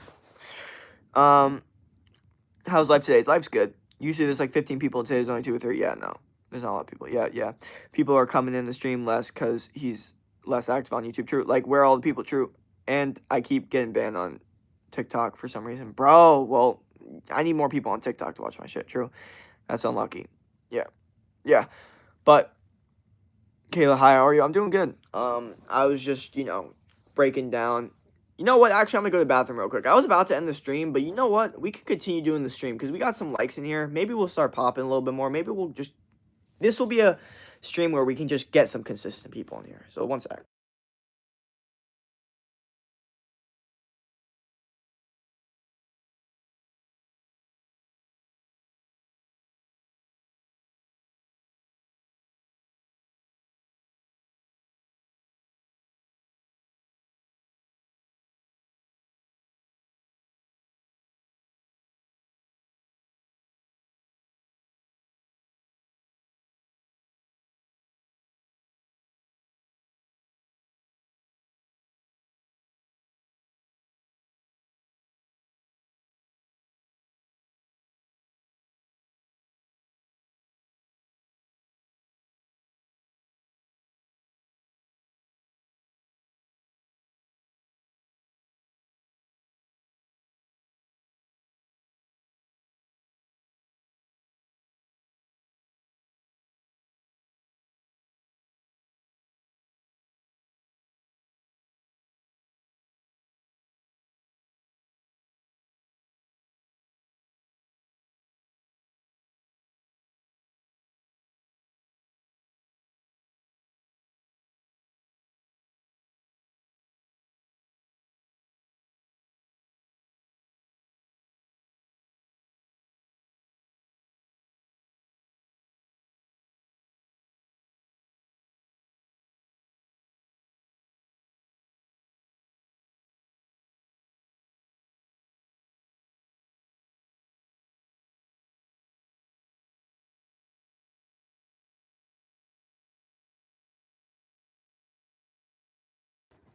Speaker 1: How's life today? Life's good. Usually there's like 15 people today. There's only 2 or 3. Yeah, no, there's not a lot of people. Yeah. People are coming in the stream less because he's less active on YouTube. True. Like where are all the people? True. And I keep getting banned on TikTok for some reason, bro. Well, I need more people on TikTok to watch my shit. True. That's unlucky. Yeah. But Kayla, hi, how are you? I'm doing good. I was just, breaking down. You know what? Actually, I'm gonna go to the bathroom real quick. I was about to end the stream, but you know what? We could continue doing the stream because we got some likes in here. Maybe we'll start popping a little bit more. Maybe we'll just. This will be a stream where we can just get some consistent people in here. So one sec.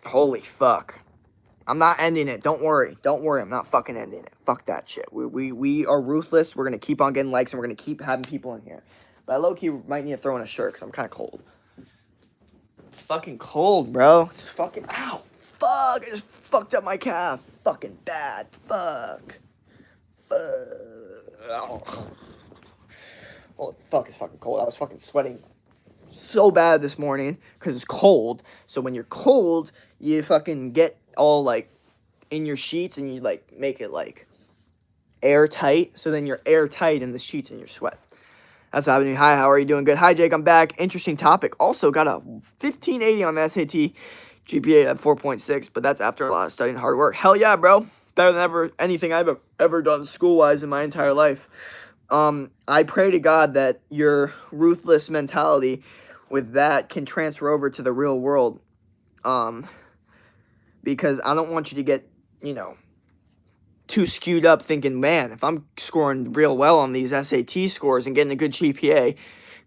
Speaker 1: Holy fuck. I'm not ending it. Don't worry. I'm not fucking ending it. Fuck that shit. We are ruthless. We're gonna keep on getting likes and we're gonna keep having people in here. But I low-key might need to throw in a shirt because I'm kind of cold. It's fucking cold, bro. It's fucking. Ow. Fuck. I just fucked up my calf. Fucking bad. Fuck. Oh. Holy fuck, it's fucking cold. I was fucking sweating so bad this morning because it's cold. So when you're cold, you fucking get all like in your sheets and you like make it like airtight. So then you're airtight in the sheets and your sweat. That's happening. Hi, how are you doing? Good. Hi, Jake. I'm back. Interesting topic. Also got a 1580 on the SAT. GPA at 4.6, but that's after a lot of studying and hard work. Hell yeah, bro. Better than anything I've ever done school-wise in my entire life. I pray to God that your ruthless mentality with that can transfer over to the real world. Because I don't want you to get, too skewed up thinking, man, if I'm scoring real well on these SAT scores and getting a good GPA,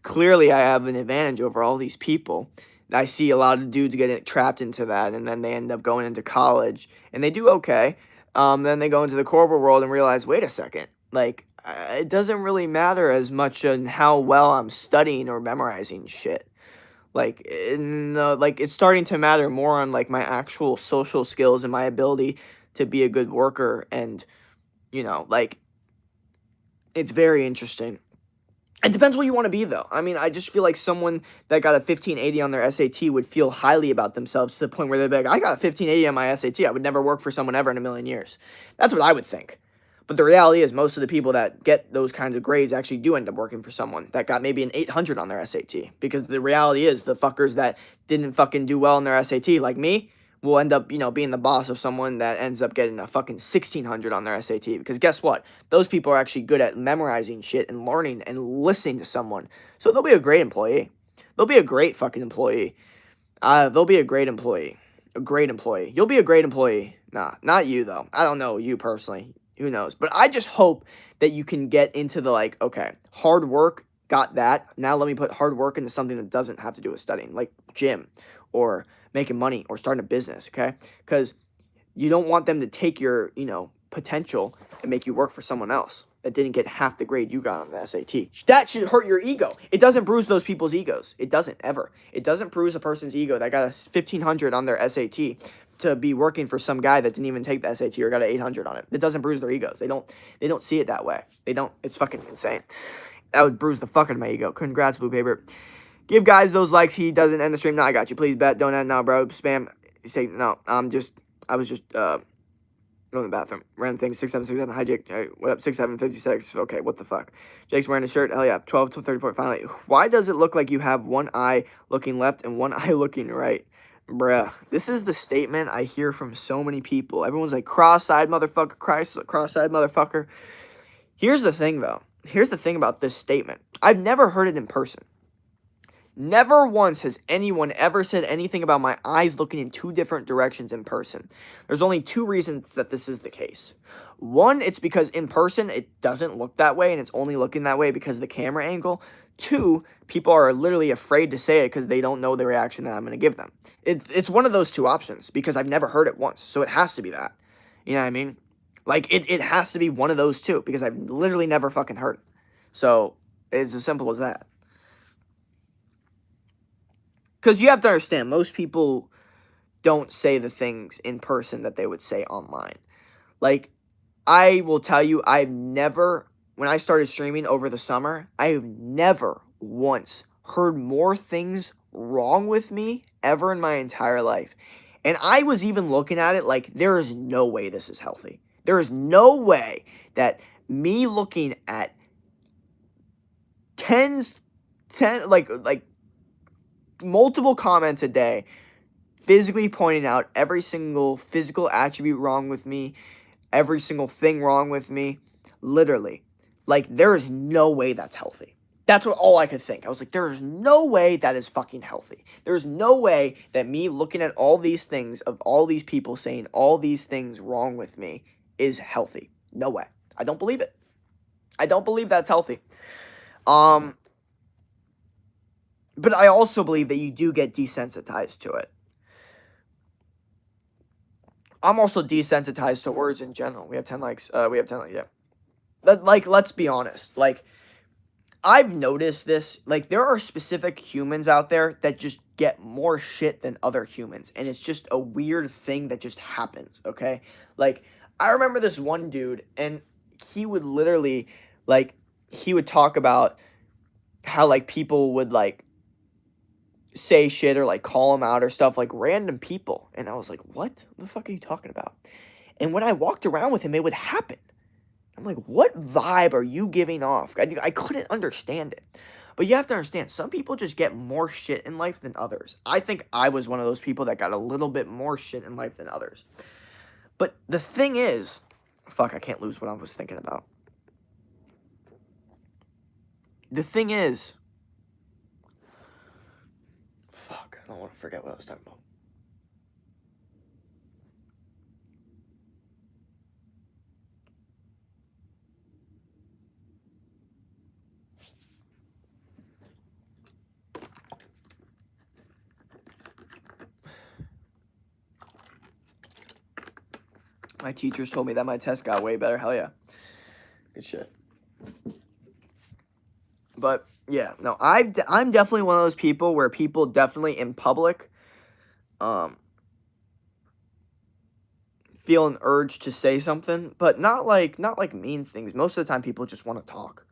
Speaker 1: clearly I have an advantage over all these people. I see a lot of dudes get trapped into that, and then they end up going into college, and they do okay. Then they go into the corporate world and realize, wait a second, like, it doesn't really matter as much on how well I'm studying or memorizing shit. Like, like it's starting to matter more on like my actual social skills and my ability to be a good worker. And, like, it's very interesting. It depends what you want to be, though. I mean, I just feel like someone that got a 1580 on their SAT would feel highly about themselves to the point where they'd be like, I got a 1580 on my SAT. I would never work for someone ever in a million years. That's what I would think. But the reality is most of the people that get those kinds of grades actually do end up working for someone that got maybe an 800 on their SAT. Because the reality is the fuckers that didn't fucking do well on their SAT, like me, will end up, being the boss of someone that ends up getting a fucking 1600 on their SAT. Because guess what? Those people are actually good at memorizing shit and learning and listening to someone. So they'll be a great employee. They'll be a great fucking employee. They'll be a great employee. A great employee. You'll be a great employee. Nah, not you, though. I don't know you personally. Who knows? But I just hope that you can get into the, like, okay, hard work, got that. Now let me put hard work into something that doesn't have to do with studying, like gym or making money or starting a business, okay? Because you don't want them to take your, potential and make you work for someone else that didn't get half the grade you got on the SAT. That should hurt your ego. It doesn't bruise those people's egos. It doesn't, ever. It doesn't bruise a person's ego that got a 1500 on their SAT to be working for some guy that didn't even take the SAT or got an 800 on it. It doesn't bruise their egos. They don't see it that way. They don't. It's fucking insane. That would bruise the fuck out of my ego. Congrats, Blue Paper. Give guys those likes. He doesn't end the stream. No, I got you. Please bet. Don't end now, bro. Spam. Say no. I was just going to the bathroom. Random things. 6767. Hi, Jake. Hey, what up? 6756. Okay, what the fuck? Jake's wearing a shirt. Hell yeah. 12 to 34. Finally. Why does it look like you have one eye looking left and one eye looking right? Bruh. This is the statement I hear from so many people. Everyone's like, cross-eyed motherfucker. Cross-eyed motherfucker. Here's the thing, though. Here's the thing about this statement. I've never heard it in person. Never once has anyone ever said anything about my eyes looking in two different directions in person. There's only two reasons that this is the case. One, it's because in person it doesn't look that way and it's only looking that way because of the camera angle. Two, people are literally afraid to say it because they don't know the reaction that I'm going to give them. It's one of those two options because I've never heard it once, so it has to be that. You know what I mean? Like, it has to be one of those two because I've literally never fucking heard it. So, it's as simple as that. Because you have to understand, most people don't say the things in person that they would say online. Like, I will tell you, when I started streaming over the summer, I have never once heard more things wrong with me ever in my entire life. And I was even looking at it like, there is no way this is healthy. There is no way that me looking at multiple comments a day, physically pointing out every single physical attribute wrong with me, every single thing wrong with me, literally. Like, there is no way that's healthy. That's all I could think. I was like, there is no way that is fucking healthy. There's no way that me looking at all these things of all these people saying all these things wrong with me is healthy. No way. I don't believe it. I don't believe that's healthy. But I also believe that you do get desensitized to it. I'm also desensitized to words in general. We have 10 likes. Yeah. Let's be honest. Like, I've noticed this. Like, there are specific humans out there that just get more shit than other humans. And it's just a weird thing that just happens, okay? Like, I remember this one dude, and he would literally, like, he would talk about how, like, people would, like, say shit or like call him out or stuff, like random people. And I was like, what the fuck are you talking about? And when I walked around with him, it would happen. I'm like, what vibe are you giving off? I couldn't understand it. But you have to understand, some people just get more shit in life than others. I think I was one of those people that got a little bit more shit in life than others. But the thing is, fuck, I can't lose what I was thinking about. The thing is, fuck, I don't want to forget what I was talking about. My teachers told me that my test got way better. Hell yeah. Good shit. But yeah, no, I'm definitely one of those people where people definitely in public feel an urge to say something, but not like mean things. Most of the time people just want to talk.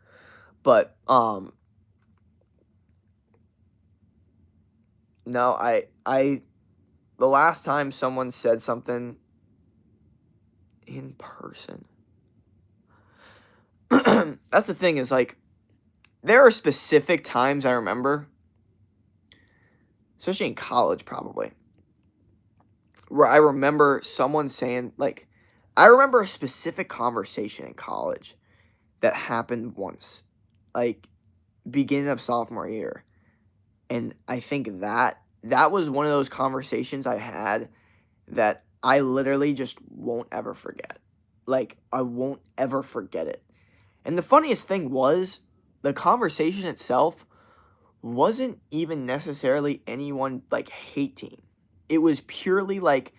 Speaker 1: But no, I the last time someone said something in person. That's the thing, is like there are specific times I remember, especially in college probably, where I remember someone saying, like, I remember a specific conversation in college that happened once, like beginning of sophomore year. And I think that was one of those conversations I had that I literally just won't ever forget. Like, I won't ever forget it. And the funniest thing was, the conversation itself wasn't even necessarily anyone like hating. It was purely like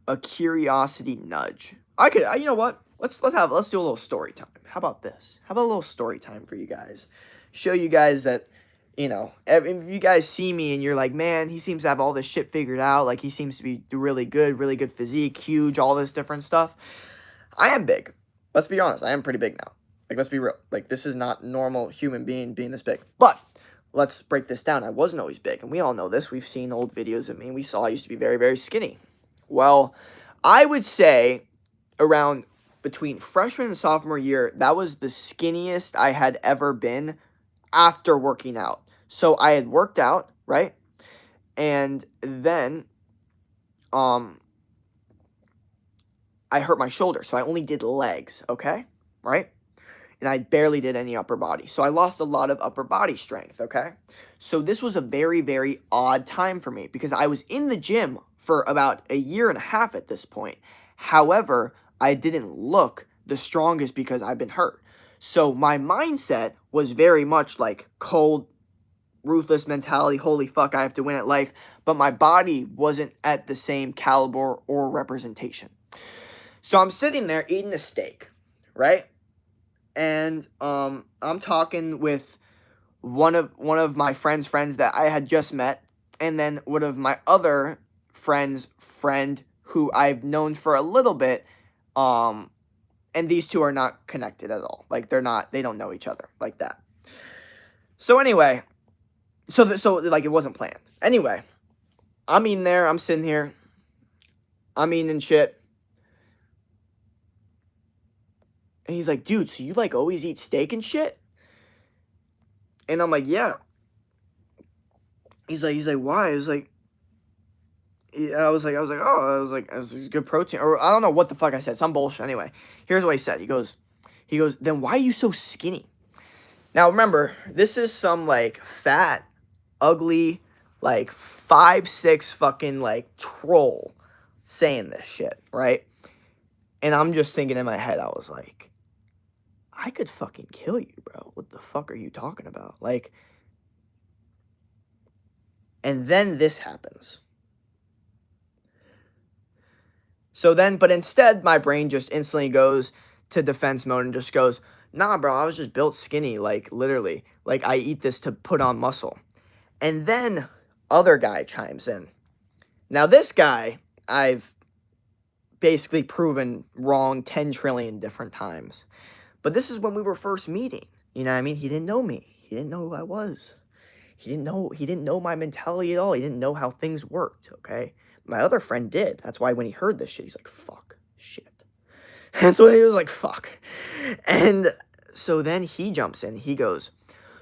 Speaker 1: a curiosity nudge. You know what? Let's do a little story time. How about this? How about a little story time for you guys? Show you guys that, if you guys see me and you're like, man, he seems to have all this shit figured out. Like, he seems to be really good physique, huge, all this different stuff. I am big. Let's be honest. I am pretty big now. Like, let's be real. Like, this is not normal human being this big. But let's break this down. I wasn't always big, and we all know this. We've seen old videos of me, and we saw I used to be very, very skinny. Well, I would say around between freshman and sophomore year, that was the skinniest I had ever been after working out. So I had worked out, right? And then I hurt my shoulder, so I only did legs, okay? Right? And I barely did any upper body. So I lost a lot of upper body strength, okay? So this was a very, very odd time for me because I was in the gym for about a year and a half at this point. However, I didn't look the strongest because I've been hurt. So my mindset was very much like cold, ruthless mentality. Holy fuck, I have to win at life. But my body wasn't at the same caliber or representation. So I'm sitting there eating a steak, right? And I'm talking with one of my friends that I had just met, and then one of my other friends' friend who I've known for a little bit, and these two are not connected at all. Like, they don't know each other like that. So anyway, so like it wasn't planned. Anyway, I'm sitting here, I'm eating shit. And he's like, dude, so you like always eat steak and shit? And I'm like, yeah. He's like, why? I was like, it's good protein. Or I don't know what the fuck I said. Some bullshit. Anyway, here's what he said. He goes, then why are you so skinny? Now remember, this is some like fat, ugly, like 5'6" fucking like troll saying this shit, right? And I'm just thinking in my head, I was like, I could fucking kill you, bro. What the fuck are you talking about? Like, and then this happens. So then, but instead, my brain just instantly goes to defense mode and just goes, nah, bro, I was just built skinny, like, literally. Like, I eat this to put on muscle. And then, other guy chimes in. Now, this guy, I've basically proven wrong 10 trillion different times. But this is when we were first meeting. You know what I mean? He didn't know me. He didn't know who I was. He didn't know my mentality at all. He didn't know how things worked, okay? My other friend did. That's why when he heard this shit, he's like, fuck, shit. That's when he was like, fuck. And so then he jumps in. He goes,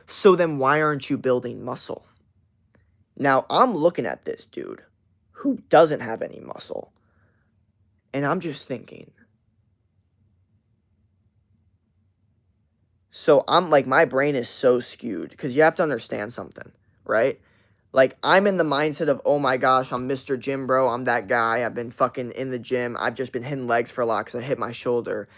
Speaker 1: so then why aren't you building muscle? Now, I'm looking at this dude who doesn't have any muscle. And I'm just thinking, so I'm like, my brain is so skewed because you have to understand something, right? Like, I'm in the mindset of, oh my gosh, I'm Mr. Gym Bro. I'm that guy. I've been fucking in the gym. I've just been hitting legs for a lot because I hit my shoulder.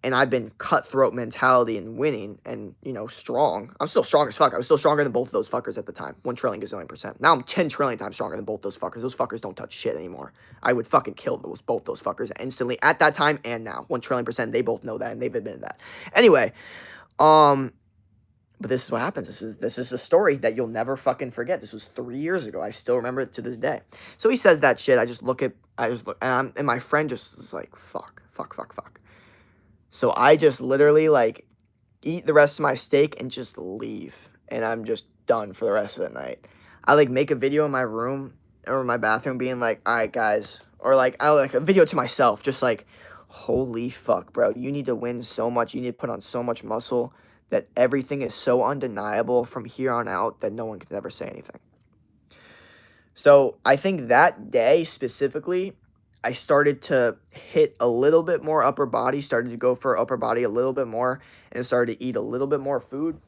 Speaker 1: And I've been cutthroat mentality and winning and, strong. I'm still strong as fuck. I was still stronger than both of those fuckers at the time. 1 trillion gazillion %. Now I'm 10 trillion times stronger than both those fuckers. Those fuckers don't touch shit anymore. I would fucking kill both those fuckers instantly at that time and now. 1 trillion %. They both know that and they've admitted that. Anyway, But this is what happens. This is the story that you'll never fucking forget. This was 3 years ago. I still remember it to this day. So he says that shit. I just look, and my friend just is like, fuck, fuck, fuck, fuck. So I just literally like eat the rest of my steak and just leave. And I'm just done for the rest of the night. I like make a video in my room or my bathroom being like, all right, guys. Or like, I like a video to myself, just like, holy fuck, bro. You need to win so much. You need to put on so much muscle that everything is so undeniable from here on out that no one can ever say anything. So I think that day specifically, I started to hit a little bit more upper body, started to go for upper body a little bit more, and started to eat a little bit more food.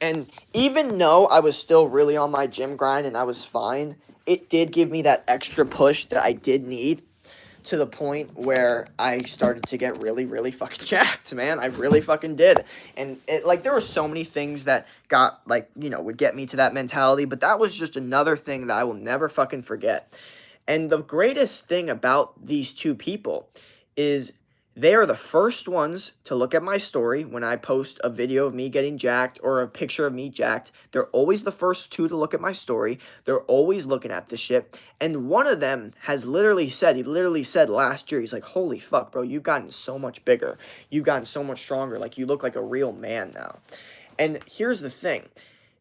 Speaker 1: And even though I was still really on my gym grind and I was fine, it did give me that extra push that I did need, to the point where I started to get really, really fucking jacked, man. I really fucking did. And it, like, there were so many things that got, like, you know, would get me to that mentality, but that was just another thing that I will never fucking forget. And the greatest thing about these two people is they are the first ones to look at my story when I post a video of me getting jacked or a picture of me jacked. They're always the first two to look at my story. They're always looking at this shit. And one of them has literally said, he literally said last year, he's like, holy fuck, bro, you've gotten so much bigger. You've gotten so much stronger. Like, you look like a real man now. And here's the thing.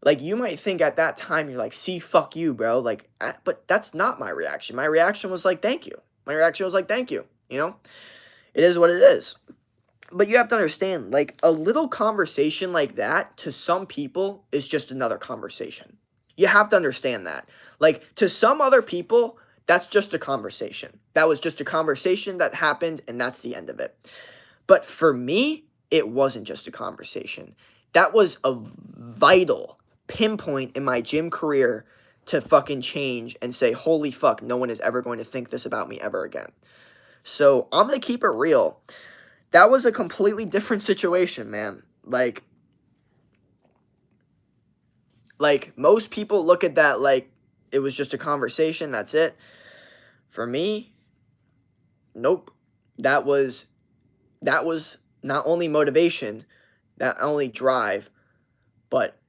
Speaker 1: Like, you might think at that time, you're like, see, fuck you, bro. Like, but that's not my reaction. My reaction was like, thank you. My reaction was like, thank you, you know? It is what it is. But you have to understand, like, a little conversation like that to some people is just another conversation. You have to understand that. Like, to some other people, that's just a conversation. That was just a conversation that happened, and that's the end of it. But for me, it wasn't just a conversation. That was a vital pinpoint in my gym career to fucking change and say, holy fuck, no one is ever going to think this about me ever again. So I'm going to keep it real. That was a completely different situation, man. Like most people look at that like it was just a conversation, that's it. For me, nope. That was not only motivation, not only drive, but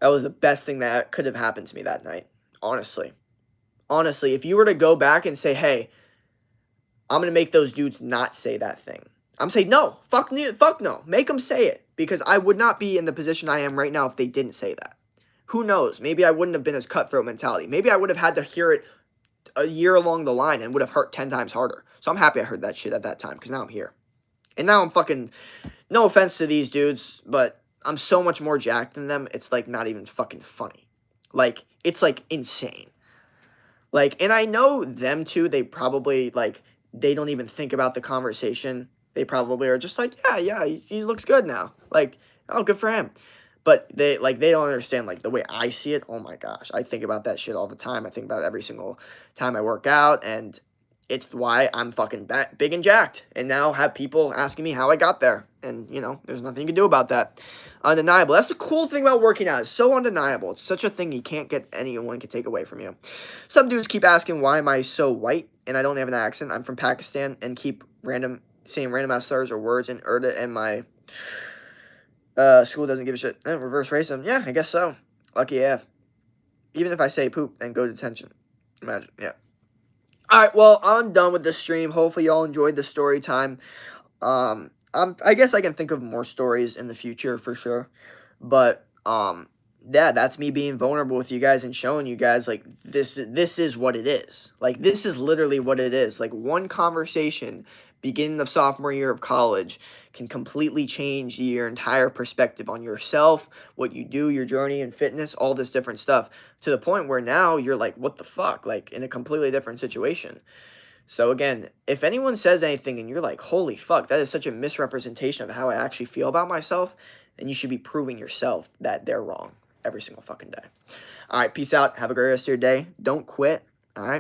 Speaker 1: that was the best thing that could have happened to me that night, honestly. Honestly, if you were to go back and say, hey, I'm going to make those dudes not say that thing. I'm saying, no, fuck no. Make them say it, because I would not be in the position I am right now if they didn't say that. Who knows? Maybe I wouldn't have been as cutthroat mentality. Maybe I would have had to hear it a year along the line and would have hurt 10 times harder. So I'm happy I heard that shit at that time, because now I'm here. And now I'm fucking, no offense to these dudes, but I'm so much more jacked than them, it's like not even fucking funny. Like, it's like insane. Like, and I know them too, they probably like, they don't even think about the conversation. They probably are just like, yeah, he looks good now. Like, oh, good for him. But they don't understand, like, the way I see it. Oh my gosh, I think about that shit all the time. I think about it every single time I work out, and it's why I'm fucking big and jacked. And now have people asking me how I got there. And, you know, there's nothing you can do about that. Undeniable. That's the cool thing about working out. It's so undeniable. It's such a thing you can't get, anyone can take away from you. Some dudes keep asking, why am I so white? And I don't have an accent. I'm from Pakistan, and keep saying random ass slurs or words in Urdu, and my school doesn't give a shit. Reverse racism. Yeah, I guess so. Lucky AF. Even if I say poop and go to detention. Imagine. Yeah. Alright, well, I'm done with this stream. Hopefully y'all enjoyed the story time. I guess I can think of more stories in the future for sure. But, yeah, that's me being vulnerable with you guys and showing you guys, like, this is what it is. Like, this is literally what it is. Like, one conversation beginning of sophomore year of college can completely change your entire perspective on yourself, what you do, your journey and fitness, all this different stuff, to the point where now you're like, what the fuck? Like, in a completely different situation. So again, if anyone says anything and you're like, holy fuck, that is such a misrepresentation of how I actually feel about myself, then you should be proving yourself that they're wrong every single fucking day. All right, peace out. Have a great rest of your day. Don't quit. All right.